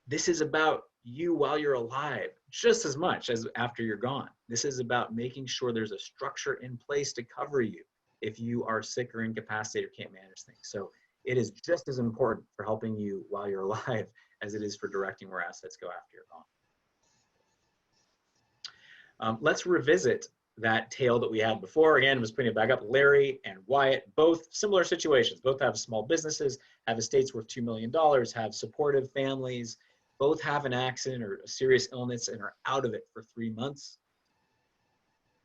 Speaker 1: This is about you while you're alive, just as much as after you're gone. This is about making sure there's a structure in place to cover you if you are sick or incapacitated or can't manage things. So it is just as important for helping you while you're alive as it is for directing where assets go after you're gone. Let's revisit that tale that we had before. Again, was putting it back up. Larry and Wyatt, both similar situations. Both have small businesses, have estates worth $2 million, have supportive families, both have an accident or a serious illness and are out of it for 3 months.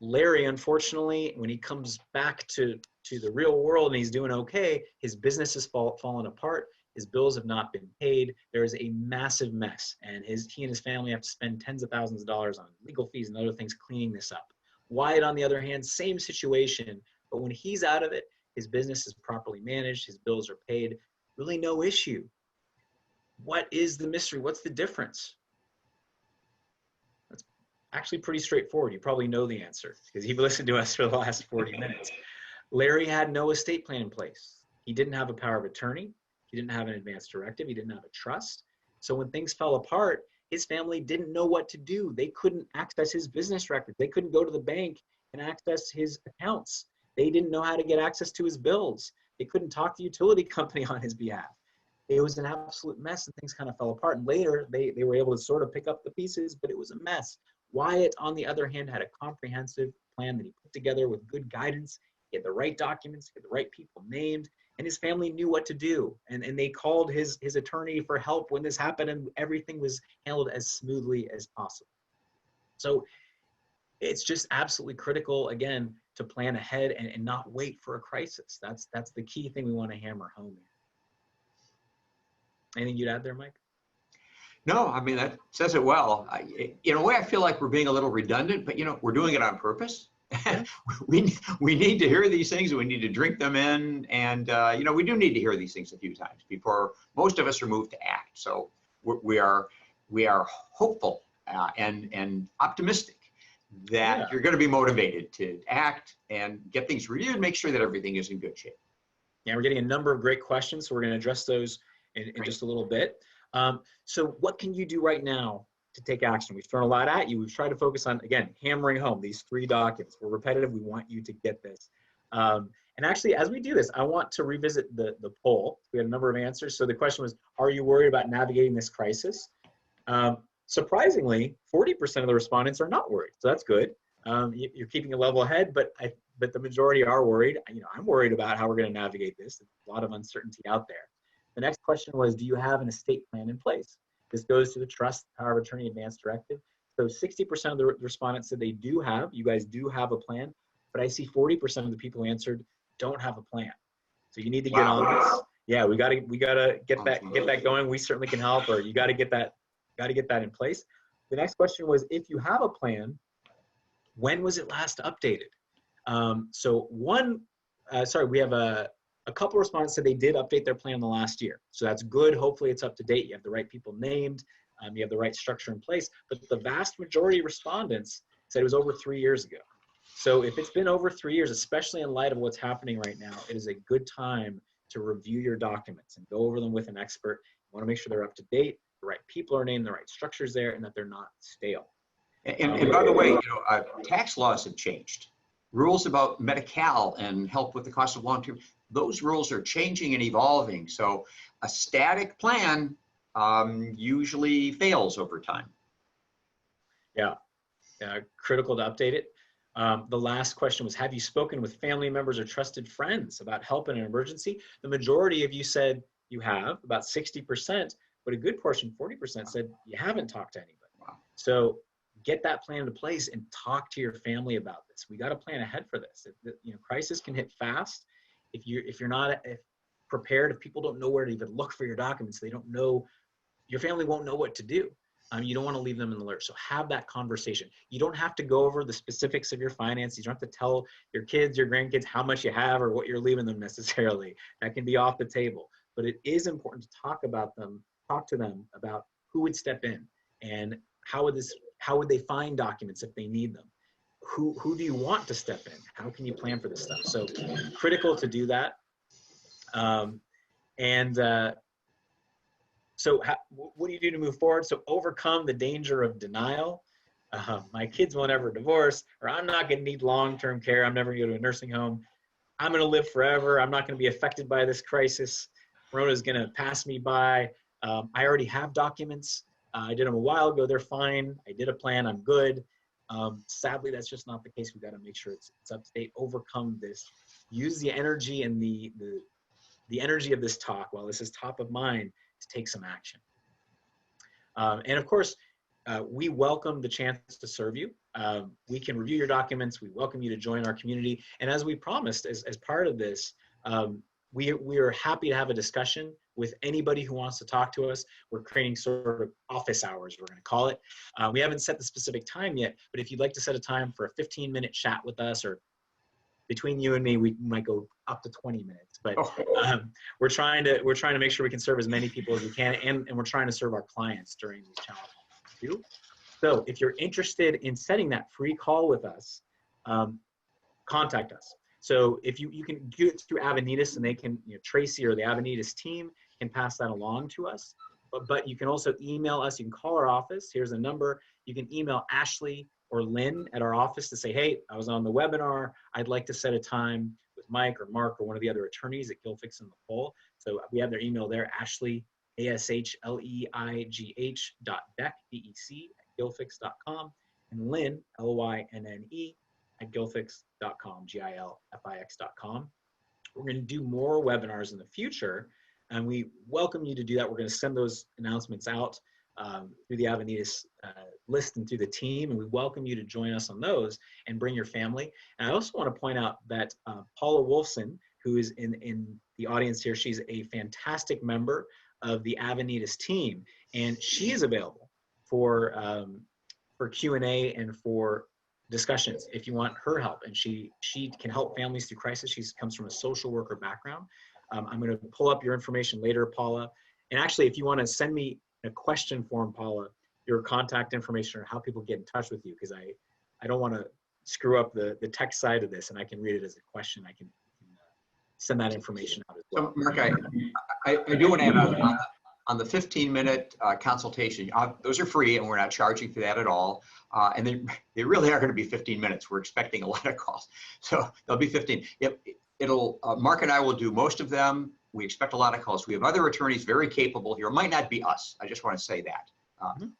Speaker 1: Larry, unfortunately, when he comes back to the real world and he's doing okay, his business has fallen apart. His bills have not been paid. There is a massive mess, and he and his family have to spend tens of thousands of dollars on legal fees and other things cleaning this up. Wyatt, on the other hand, same situation, but when he's out of it, his business is properly managed, his bills are paid, really no issue. What is the mystery? What's the difference? That's actually pretty straightforward. You probably know the answer because you've listened to us for the last 40 minutes. Larry had no estate plan in place. He didn't have a power of attorney. He didn't have an advance directive. He didn't have a trust. So when things fell apart, his family didn't know what to do. They couldn't access his business records. They couldn't go to the bank and access his accounts. They didn't know how to get access to his bills. They couldn't talk to the utility company on his behalf. It was an absolute mess, and things kind of fell apart. And later, they were able to sort of pick up the pieces, but it was a mess. Wyatt, on the other hand, had a comprehensive plan that he put together with good guidance. He had the right documents, he had the right people named, and his family knew what to do. And they called his attorney for help when this happened, and everything was handled as smoothly as possible. So it's just absolutely critical, again, to plan ahead and not wait for a crisis. That's the key thing we want to hammer home here. Anything you'd add there, Mike?
Speaker 2: No, I mean, that says it well. In a way, I feel like we're being a little redundant, but we're doing it on purpose. Yeah. we need to hear these things, and we need to drink them in, and we do need to hear these things a few times before most of us are moved to act. So we are hopeful and optimistic that you're going to be motivated to act and get things reviewed, make sure that everything is in good shape.
Speaker 1: Yeah, we're getting a number of great questions, so we're going to address those in just a little bit. So what can you do right now to take action? We've thrown a lot at you. We've tried to focus on, again, hammering home these 3 documents. We're repetitive. We want you to get this. And actually, as we do this, I want to revisit the poll. We had a number of answers. So the question was, are you worried about navigating this crisis? Surprisingly, 40% of the respondents are not worried. So that's good. You're keeping a level head, but the majority are worried. I'm worried about how we're going to navigate this. There's a lot of uncertainty out there. The next question was, do you have an estate plan in place? This goes to the trust, power of attorney, advance directive. So 60% of the respondents said they do have. You guys do have a plan, but I see 40% of the people who answered don't have a plan. So you need to get on this. Yeah, we gotta get that going. We certainly can help, or you gotta get that in place. The next question was, if you have a plan, when was it last updated? We have a couple respondents said they did update their plan in the last year. So that's good. Hopefully it's up to date. You have the right people named. You have the right structure in place. But the vast majority of respondents said it was over 3 years ago. So if it's been over 3 years, especially in light of what's happening right now, it is a good time to review your documents and go over them with an expert. You want to make sure they're up to date, the right people are named, the right structure's there, and that they're not stale.
Speaker 2: And by the way, tax laws have changed. Rules about Medi-Cal and help with the cost of long-term, those rules are changing and evolving. So a static plan usually fails over time.
Speaker 1: Yeah, critical to update it. The last question was, have you spoken with family members or trusted friends about help in an emergency? The majority of you said you have, about 60%, but a good portion, 40%, said you haven't talked to anybody.
Speaker 2: Wow.
Speaker 1: So get that plan into place and talk to your family about this. We got to plan ahead for this. Crisis can hit fast. If prepared. If people don't know where to even look for your documents, they don't know, your family won't know what to do. You don't want to leave them in the lurch. So have that conversation. You don't have to go over the specifics of your finances. You don't have to tell your kids, your grandkids how much you have or what you're leaving them necessarily. That can be off the table. But it is important to talk to them about who would step in and how would they find documents if they need them. Who do you want to step in? How can you plan for this stuff? So critical to do that. So what do you do to move forward? So overcome the danger of denial. My kids won't ever divorce, or I'm not going to need long-term care. I'm never going to go to a nursing home. I'm going to live forever. I'm not going to be affected by this crisis. Corona is going to pass me by. I already have documents. I did them a while ago. They're fine. I did a plan. I'm good. Sadly, that's just not the case. We've got to make sure it's up to date. Overcome this. Use the energy and the energy of this talk while this is top of mind to take some action. And of course, we welcome the chance to serve you. We can review your documents. We welcome you to join our community. And as we promised, as part of this, we are happy to have a discussion with anybody who wants to talk to us. We're creating sort of office hours, we're going to call it. We haven't set the specific time yet, but if you'd like to set a time for a 15-minute chat with us, or between you and me, we might go up to 20 minutes, but we're trying to make sure we can serve as many people as we can, and we're trying to serve our clients during these challenging times too. So if you're interested in setting that free call with us, contact us. So if you can do it through Avenidas, and they can, Tracy or the Avenidas team can pass that along to us. But you can also email us. You can call our office. Here's a number. You can email Ashley or Lynn at our office to say, hey, I was on the webinar. I'd like to set a time with Mike or Mark or one of the other attorneys at Gilfix and the Pole. So we have their email there, Ashley, ASHLEIGH.Beck, BEC, at Gilfix.com, and Lynn, LYNNE, at Gilfix.com, GILFIX.com. We're going to do more webinars in the future, and we welcome you to do that. We're going to send those announcements out through the Avenidas list and through the team, and we welcome you to join us on those and bring your family. And I also want to point out that Paula Wolfson, who is in the audience here, she's a fantastic member of the Avenidas team, and she is available for Q&A and for discussions if you want her help. And she can help families through crisis. She comes from a social worker background. I'm going to pull up your information later, Paula. And actually, if you want to send me a question form, Paula, your contact information or how people get in touch with you, because I don't want to screw up the tech side of this, and I can read it as a question. I can send that information out as well.
Speaker 2: So, Mark, I do want to add on the 15-minute consultation. Those are free, and we're not charging for that at all. And they really are going to be 15 minutes. We're expecting a lot of calls, so they'll be 15. Mark and I will do most of them. We expect a lot of calls. We have other attorneys very capable here. It might not be us. I just want to say that.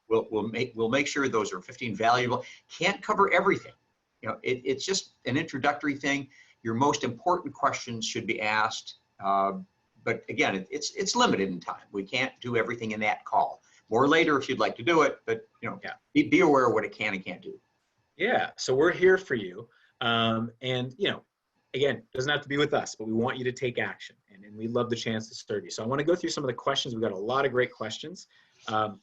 Speaker 2: We'll make sure those are 15 valuable. Can't cover everything. It's just an introductory thing. Your most important questions should be asked. But again, it's limited in time. We can't do everything in that call. More later if you'd like to do it, but be aware of what it can and can't do.
Speaker 1: Yeah, so we're here for you. And again, doesn't have to be with us, but we want you to take action, and we'd love the chance to serve you. So I want to go through some of the questions. We've got a lot of great questions.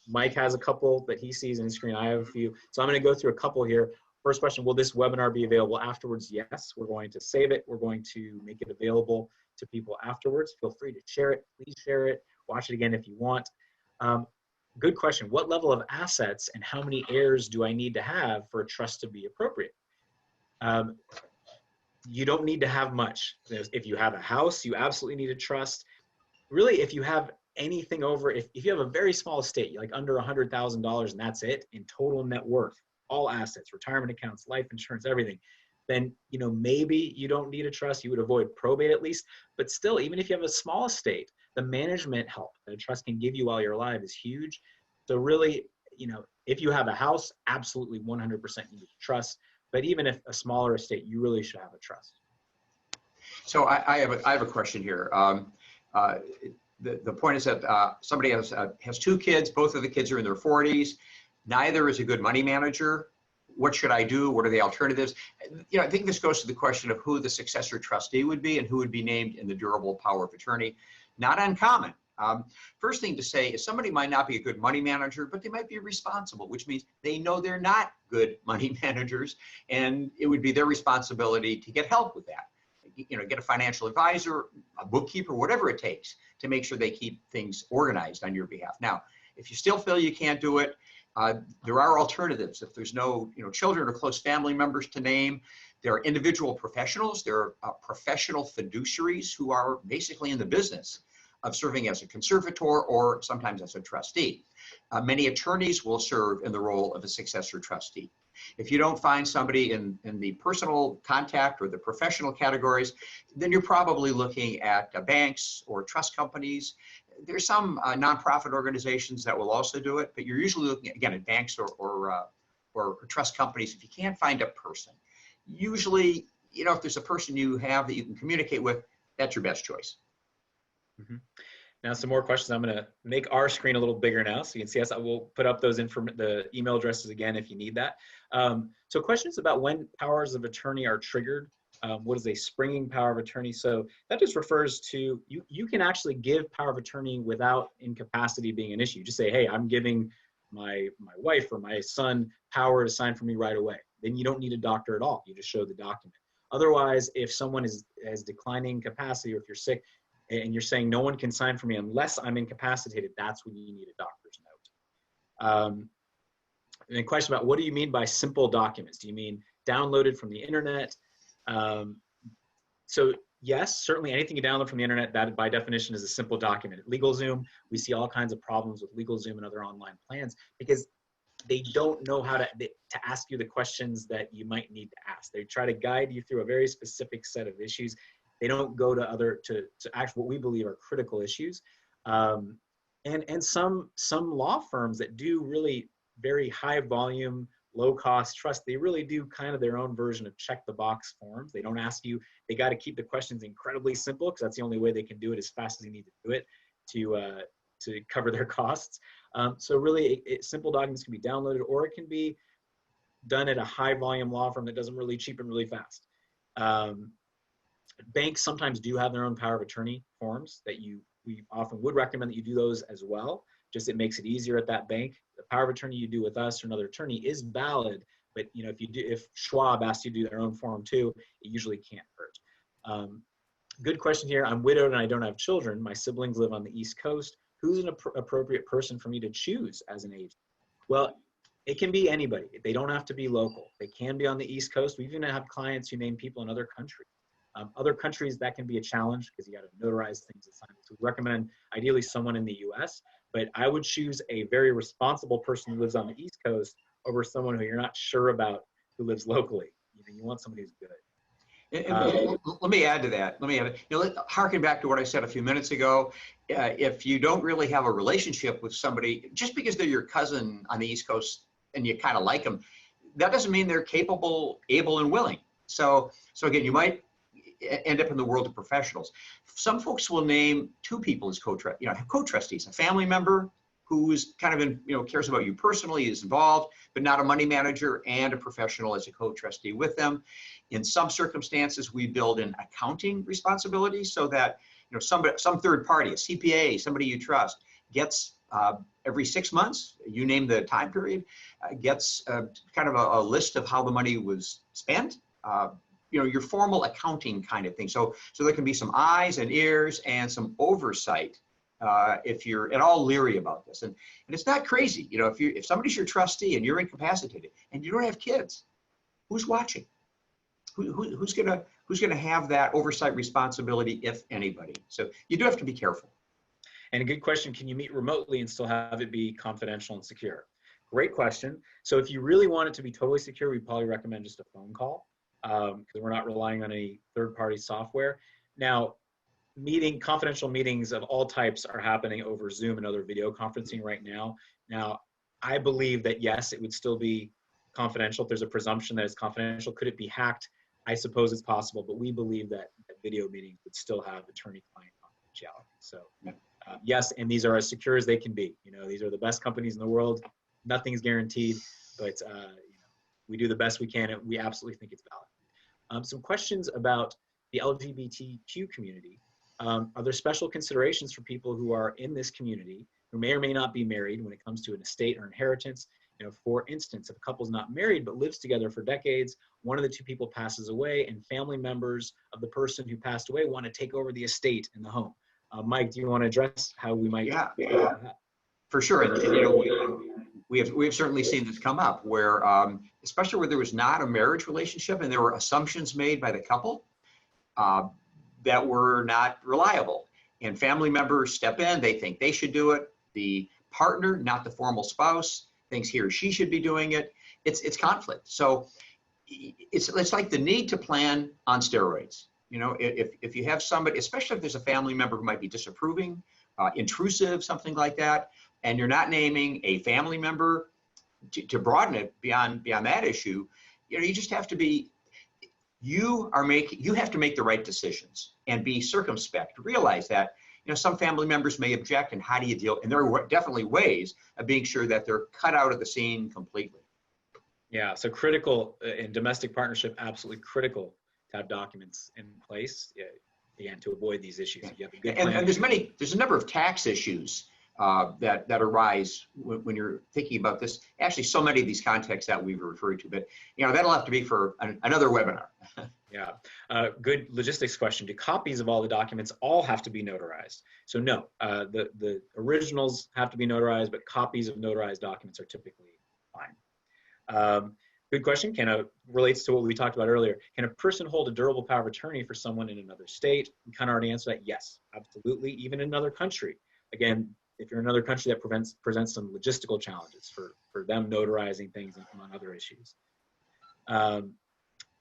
Speaker 1: Mike has a couple that he sees on his screen. I have a few. So I'm going to go through a couple here. First question, will this webinar be available afterwards? Yes, we're going to save it. We're going to make it available to people afterwards. Feel free to share it. Please share it. Watch it again if you want. Good question. What level of assets and how many heirs do I need to have for a trust to be appropriate? You don't need to have much. If you have a house, you absolutely need a trust. Really, if you have anything over, if you have a very small estate, like under $100,000 and that's it in total net worth, all assets, retirement accounts, life insurance, everything, then maybe you don't need a trust. You would avoid probate at least. But still, even if you have a small estate, the management help that a trust can give you while you're alive is huge. So really, if you have a house, absolutely 100% you need a trust. But even if a smaller estate, you really should have a trust.
Speaker 2: So I have a question here. The point is that somebody has 2 kids. Both of the kids are in their 40s. Neither is a good money manager. what should I do? What are the alternatives? I think this goes to the question of who the successor trustee would be and who would be named in the durable power of attorney. Not uncommon. First thing to say is somebody might not be a good money manager, but they might be responsible, which means they know they're not good money managers, and it would be their responsibility to get help with that. Get a financial advisor, a bookkeeper, whatever it takes to make sure they keep things organized on your behalf. Now, if you still feel you can't do it, there are alternatives. If there's no children or close family members to name, there are individual professionals. There are professional fiduciaries who are basically in the business of serving as a conservator or sometimes as a trustee. Many attorneys will serve in the role of a successor trustee. If you don't find somebody in the personal contact or the professional categories, then you're probably looking at banks or trust companies. There's some nonprofit organizations that will also do it, but you're usually looking, again, at banks or trust companies. If you can't find a person, usually, if there's a person you have that you can communicate with, that's your best choice.
Speaker 1: Mm-hmm. Now, some more questions. I'm going to make our screen a little bigger now so you can see us. I will put up the email addresses again if you need that. So questions about when powers of attorney are triggered. What is a springing power of attorney? So that just refers to you can actually give power of attorney without incapacity being an issue. Just say, hey, I'm giving my wife or my son power to sign for me right away. Then you don't need a doctor at all. You just show the document. Otherwise, if someone has declining capacity or if you're sick, and you're saying no one can sign for me unless I'm incapacitated, that's when you need a doctor's note. And a question about what do you mean by simple documents? Do you mean downloaded from the internet? So yes, certainly anything you download from the internet, that by definition is a simple document. At LegalZoom, we see all kinds of problems with LegalZoom and other online plans because they don't know how to ask you the questions that you might need to ask. They try to guide you through a very specific set of issues. They don't go to act what we believe are critical issues. And some law firms that do really very high volume, low cost trust, they really do kind of their own version of check the box forms. They don't ask you, they got to keep the questions incredibly simple because that's the only way they can do it as fast as they need to do it to cover their costs. So really simple documents can be downloaded or it can be done at a high volume law firm that doesn't really cheapen really fast. Banks sometimes do have their own power of attorney forms that we often would recommend that you do those as well. Just it makes it easier at that bank. The power of attorney you do with us or another attorney is valid, but if Schwab asks you to do their own form too, it usually can't hurt. Good question here. I'm widowed and I don't have children. My siblings live on the East Coast. Who's an appropriate person for me to choose as an agent? Well, it can be anybody. They don't have to be local. They can be on the East Coast. We even have clients who name people in other countries. Other countries, that can be a challenge because you got to notarize things. So we recommend ideally someone in the US, but I would choose a very responsible person who lives on the East Coast over someone who you're not sure about who lives locally. You want somebody who's good.
Speaker 2: And let me add to that. Harken back to what I said a few minutes ago. If you don't really have a relationship with somebody, just because they're your cousin on the East Coast and you kind of like them, that doesn't mean they're capable, able, and willing. So again, you might end up in the world of professionals. Some folks will name two people as co-trustees, a family member who's kind of cares about you personally, is involved, but not a money manager, and a professional as a co-trustee with them. In some circumstances, we build in accounting responsibilities so that some third party, a CPA, somebody you trust, gets every 6 months, you name the time period, gets kind of a list of how the money was spent. Your formal accounting kind of thing. So there can be some eyes and ears and some oversight if you're at all leery about this. And it's not crazy. If somebody's your trustee and you're incapacitated and you don't have kids, who's watching? Who's gonna have that oversight responsibility, if anybody? So you do have to be careful.
Speaker 1: And a good question, can you meet remotely and still have it be confidential and secure? Great question. So if you really want it to be totally secure, we probably recommend just a phone call. Because we're not relying on any third-party software. Now, confidential meetings of all types are happening over Zoom and other video conferencing right now. Now, I believe that yes, it would still be confidential. If there's a presumption that it's confidential, could it be hacked? I suppose it's possible, but we believe that video meetings would still have attorney-client confidentiality. So yes, and these are as secure as they can be. These are the best companies in the world. Nothing's guaranteed, but we do the best we can, and we absolutely think it's valid. Some questions about the LGBTQ community. Are there special considerations for people who are in this community who may or may not be married when it comes to an estate or inheritance? You know, for instance, if a couple's not married but lives together for decades, one of the two people passes away and family members of the person who passed away want to take over the estate and the home. Mike, do you want to address how we might?
Speaker 2: Yeah, for sure. And you know, we've certainly seen this come up where, especially where there was not a marriage relationship and there were assumptions made by the couple that were not reliable. And family members step in, they think they should do it. The partner, not the formal spouse, thinks he or she should be doing it. It's conflict. So it's like the need to plan on steroids. You know, if you have somebody, especially if there's a family member who might be disapproving, intrusive, something like that, and you're not naming a family member to broaden it beyond that issue, you know, you just have to be, you have to make the right decisions and be circumspect. Realize that, you know, some family members may object, and how do you deal? And there are definitely ways of being sure that they're cut out of the scene completely.
Speaker 1: Yeah, so critical in domestic partnership, absolutely critical to have documents in place, again, to avoid these issues. If you have a good plan.
Speaker 2: And there's a number of tax issues that arise when you're thinking about this. Actually, so many of these contexts that we've referred to, but you know, that'll have to be for another webinar.
Speaker 1: Yeah, good logistics question. Do copies of all the documents all have to be notarized? So no, the originals have to be notarized, but copies of notarized documents are typically fine. Good question. Relates to what we talked about earlier. Can a person hold a durable power of attorney for someone in another state? We kind of already answered that. Yes, absolutely. Even in another country. Again, if you're in another country, that presents some logistical challenges for them notarizing things among other issues.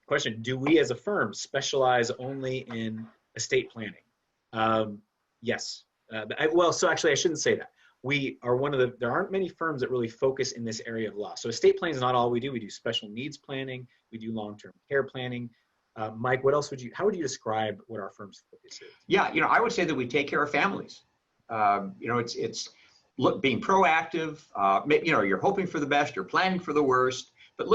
Speaker 1: Question, do we as a firm specialize only in estate planning? Yes. So actually I shouldn't say that. We are there aren't many firms that really focus in this area of law. So estate planning is not all we do. We do special needs planning. We do long-term care planning. Mike, how would you describe what our firm's focus is? Yeah,
Speaker 2: you know, I would say that we take care of families. You know, it's being proactive. You know, you're hoping for the best, you're planning for the worst, but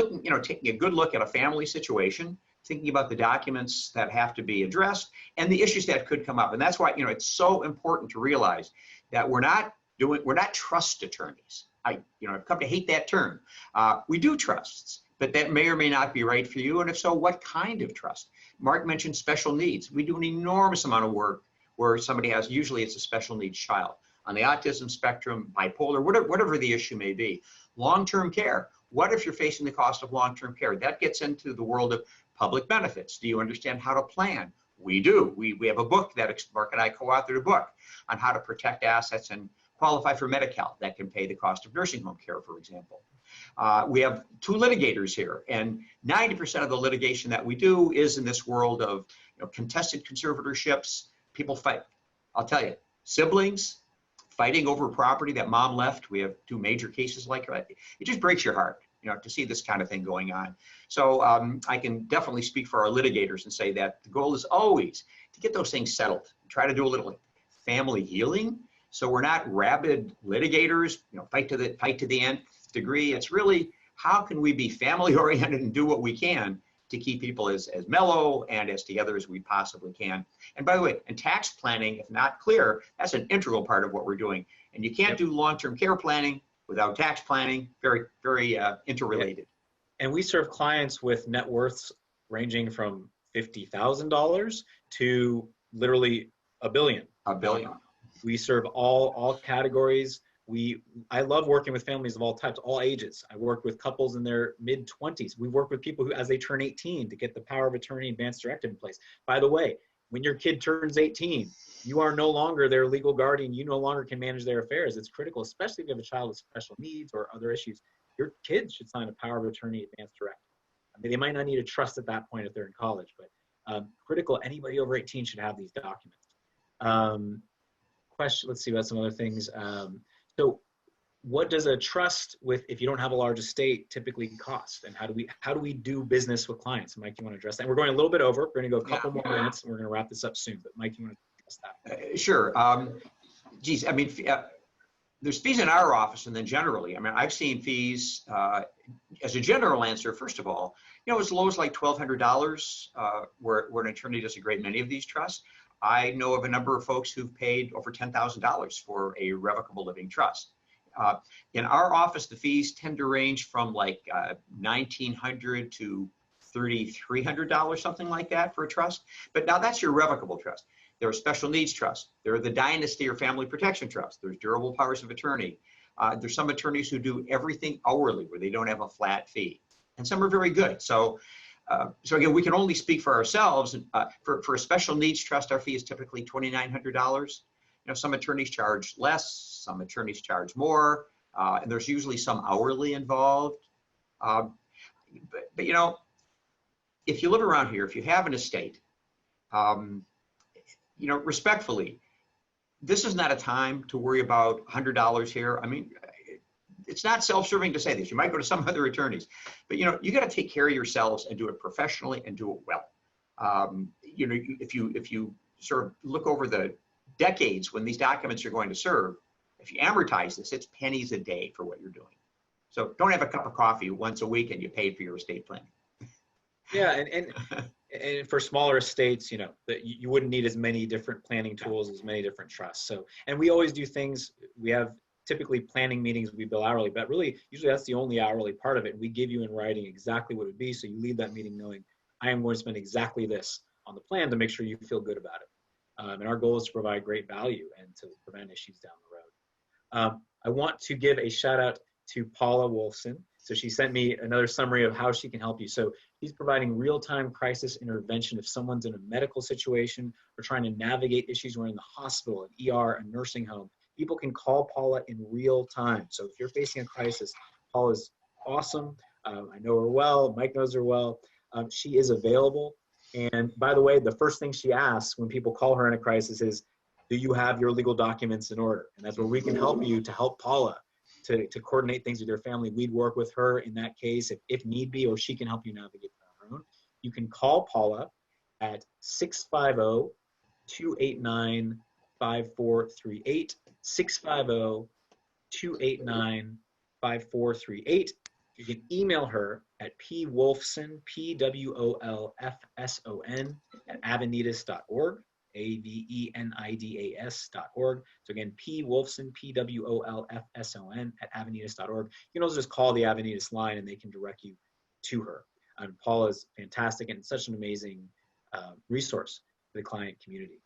Speaker 2: taking a good look at a family situation, thinking about the documents that have to be addressed and the issues that could come up. And that's why, you know, it's so important to realize that we're not trust attorneys. I've come to hate that term. We do trusts, but that may or may not be right for you. And if so, what kind of trust? Mark mentioned special needs. We do an enormous amount of work where somebody has, usually it's a special needs child on the autism spectrum, bipolar, whatever the issue may be. Long-term care. What if you're facing the cost of long-term care? That gets into the world of public benefits. Do you understand how to plan? We do. We have a book that Mark and I co-authored a book on how to protect assets and qualify for Medi-Cal that can pay the cost of nursing home care, for example. We have 2 litigators here, and 90% of the litigation that we do is in this world of contested conservatorships. People fight. I'll tell you, siblings fighting over property that mom left. We have 2 major cases like that. It just breaks your heart, to see this kind of thing going on. So I can definitely speak for our litigators and say that the goal is always to get those things settled. Try to do a little family healing. So we're not rabid litigators, fight to the nth degree. It's really, how can we be family oriented and do what we can to keep people as mellow and as together as we possibly can. And by the way, in tax planning, if not clear, that's an integral part of what we're doing. And you can't do long-term care planning without tax planning. Very, very interrelated.
Speaker 1: And we serve clients with net worths ranging from $50,000 to literally $1 billion.
Speaker 2: $1 billion.
Speaker 1: We serve all categories. I love working with families of all types, all ages. I work with couples in their mid-20s. We work with people who, as they turn 18, to get the power of attorney advanced directive in place. By the way, when your kid turns 18, you are no longer their legal guardian. You no longer can manage their affairs. It's critical, especially if you have a child with special needs or other issues. Your kids should sign a power of attorney advanced directive. I mean, they might not need a trust at that point if they're in college, but critical, anybody over 18 should have these documents. Let's see about some other things. So what does a trust if you don't have a large estate typically cost, and how do we do business with clients? Mike, you want to address that? And we're going a little bit over. We're going to go a couple more minutes and we're going to wrap this up soon, but Mike, you want to address that?
Speaker 2: Sure. Geez, I mean, there's fees in our office, and then generally, I mean, I've seen fees, as a general answer, first of all, as low as like $1,200, where an attorney does a great many of these trusts. I know of a number of folks who've paid over $10,000 for a revocable living trust. In our office, the fees tend to range from like $1,900 to $3,300, something like that for a trust. But now that's your revocable trust. There are special needs trusts. There are the dynasty or family protection trusts. There's durable powers of attorney. There's some attorneys who do everything hourly, where they don't have a flat fee, and some are very good. So again, we can only speak for ourselves. For a special needs trust, our fee is typically $2,900. Some attorneys charge less, some attorneys charge more, and there's usually some hourly involved. But if you live around here, if you have an estate, respectfully, this is not a time to worry about $100 here. I mean, it's not self-serving to say this. You might go to some other attorneys, but you got to take care of yourselves and do it professionally and do it well. If you sort of look over the decades when these documents are going to serve, if you amortize this, it's pennies a day for what you're doing. So don't have a cup of coffee once a week and you paid for your estate planning.
Speaker 1: Yeah, and for smaller estates, that you wouldn't need as many different planning tools, as many different trusts. So, and we always do things. We have typically planning meetings we bill hourly, but really usually that's the only hourly part of it. We give you in writing exactly what it would be, so you leave that meeting knowing I am going to spend exactly this on the plan to make sure you feel good about it. And our goal is to provide great value and to prevent issues down the road. I want to give a shout out to Paula Wolfson. So she sent me another summary of how she can help you. So she's providing real-time crisis intervention if someone's in a medical situation or trying to navigate issues when in the hospital, an ER, a nursing home. People can call Paula in real time. So if you're facing a crisis, Paula's awesome. I know her well. Mike knows her well. She is available. And by the way, the first thing she asks when people call her in a crisis is, do you have your legal documents in order? And that's where we can help you to help Paula to coordinate things with your family. We'd work with her in that case if need be, or she can help you navigate on her own. You can call Paula at 650-289-5438, 650-289-5438. You can email her at pwolfson, PWOLFSON, at avenidas.org, AVENIDAS.org. So again, pwolfson, PWOLFSON, at avenidas.org. You can also just call the Avenidas line and they can direct you to her. Paula is fantastic and such an amazing resource for the client community.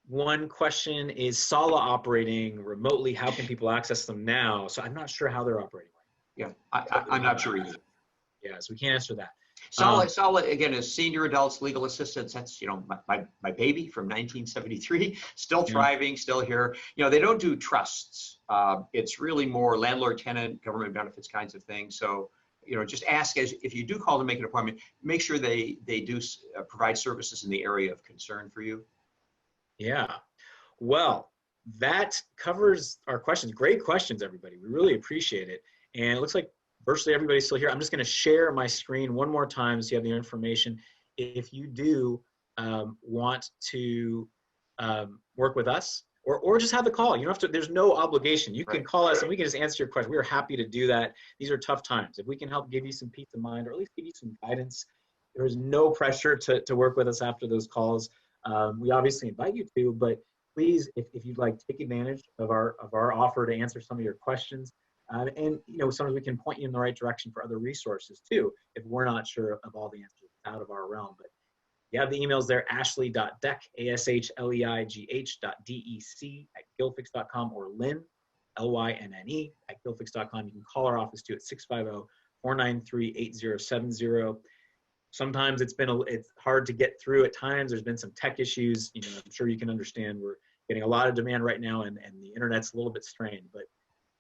Speaker 1: One question is Sala operating remotely? How can people access them now? So I'm not sure how they're operating.
Speaker 2: Yeah, I'm not sure either.
Speaker 1: Yeah, so we can't answer that.
Speaker 2: Sala again is senior adults legal assistance. That's my baby from 1973, still thriving, still here. They don't do trusts. It's really more landlord, tenant, government benefits kinds of things. So just ask if you do call to make an appointment, make sure they do provide services in the area of concern for you.
Speaker 1: Yeah, well, that covers our questions. Great questions, everybody. We really appreciate it. And it looks like virtually everybody's still here. I'm just going to share my screen one more time so you have the information. If you do want to work with us or just have the call, you don't have to, there's no obligation. You can call us and we can just answer your question. We are happy to do that. These are tough times. If we can help give you some peace of mind or at least give you some guidance, there's no pressure to work with us after those calls. We obviously invite you to, but please, if you'd like, take advantage of our offer to answer some of your questions. And sometimes we can point you in the right direction for other resources too, if we're not sure of all the answers out of our realm. But you have the emails there, ashley.deck, ASHLEIGH.DEC at gilfix.com, or Lynn, LYNNE, at gilfix.com. You can call our office too at 650-493-8070. Sometimes it's hard to get through at times. There's been some tech issues. I'm sure you can understand we're getting a lot of demand right now and the internet's a little bit strained. But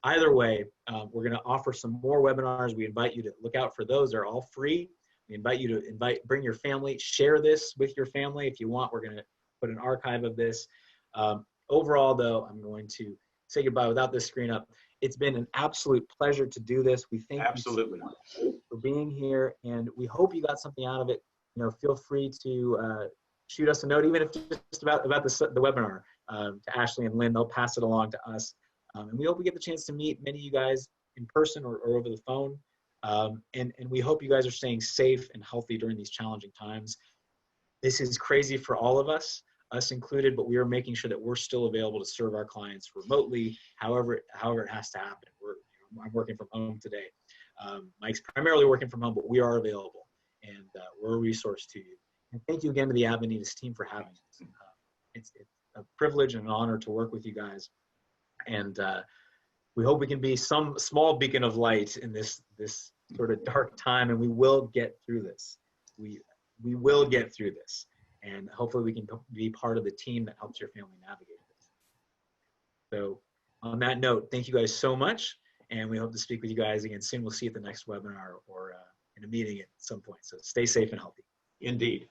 Speaker 1: either way, we're going to offer some more webinars. We invite you to look out for those. They're all free. We invite you to bring your family, share this with your family if you want. We're going to put an archive of this. Overall, though, I'm going to say goodbye without this screen up. It's been an absolute pleasure to do this. We thank you so much for being here, and we hope you got something out of it. Feel free to shoot us a note, even if just about the webinar. to Ashley and Lynn. They'll pass it along to us. And we hope we get the chance to meet many of you guys in person or over the phone. And we hope you guys are staying safe and healthy during these challenging times. This is crazy for all of us included, but we are making sure that we're still available to serve our clients remotely, however it has to happen. I'm working from home today. Mike's primarily working from home, but we are available, and we're a resource to you. And thank you again to the Avenidas team for having us. It's a privilege and an honor to work with you guys, and we hope we can be some small beacon of light in this sort of dark time, and we will get through this. We will get through this, and hopefully we can be part of the team that helps your family navigate this. So on that note, thank you guys so much, and we hope to speak with you guys again soon. We'll see you at the next webinar or in a meeting at some point. So stay safe and healthy.
Speaker 2: Indeed.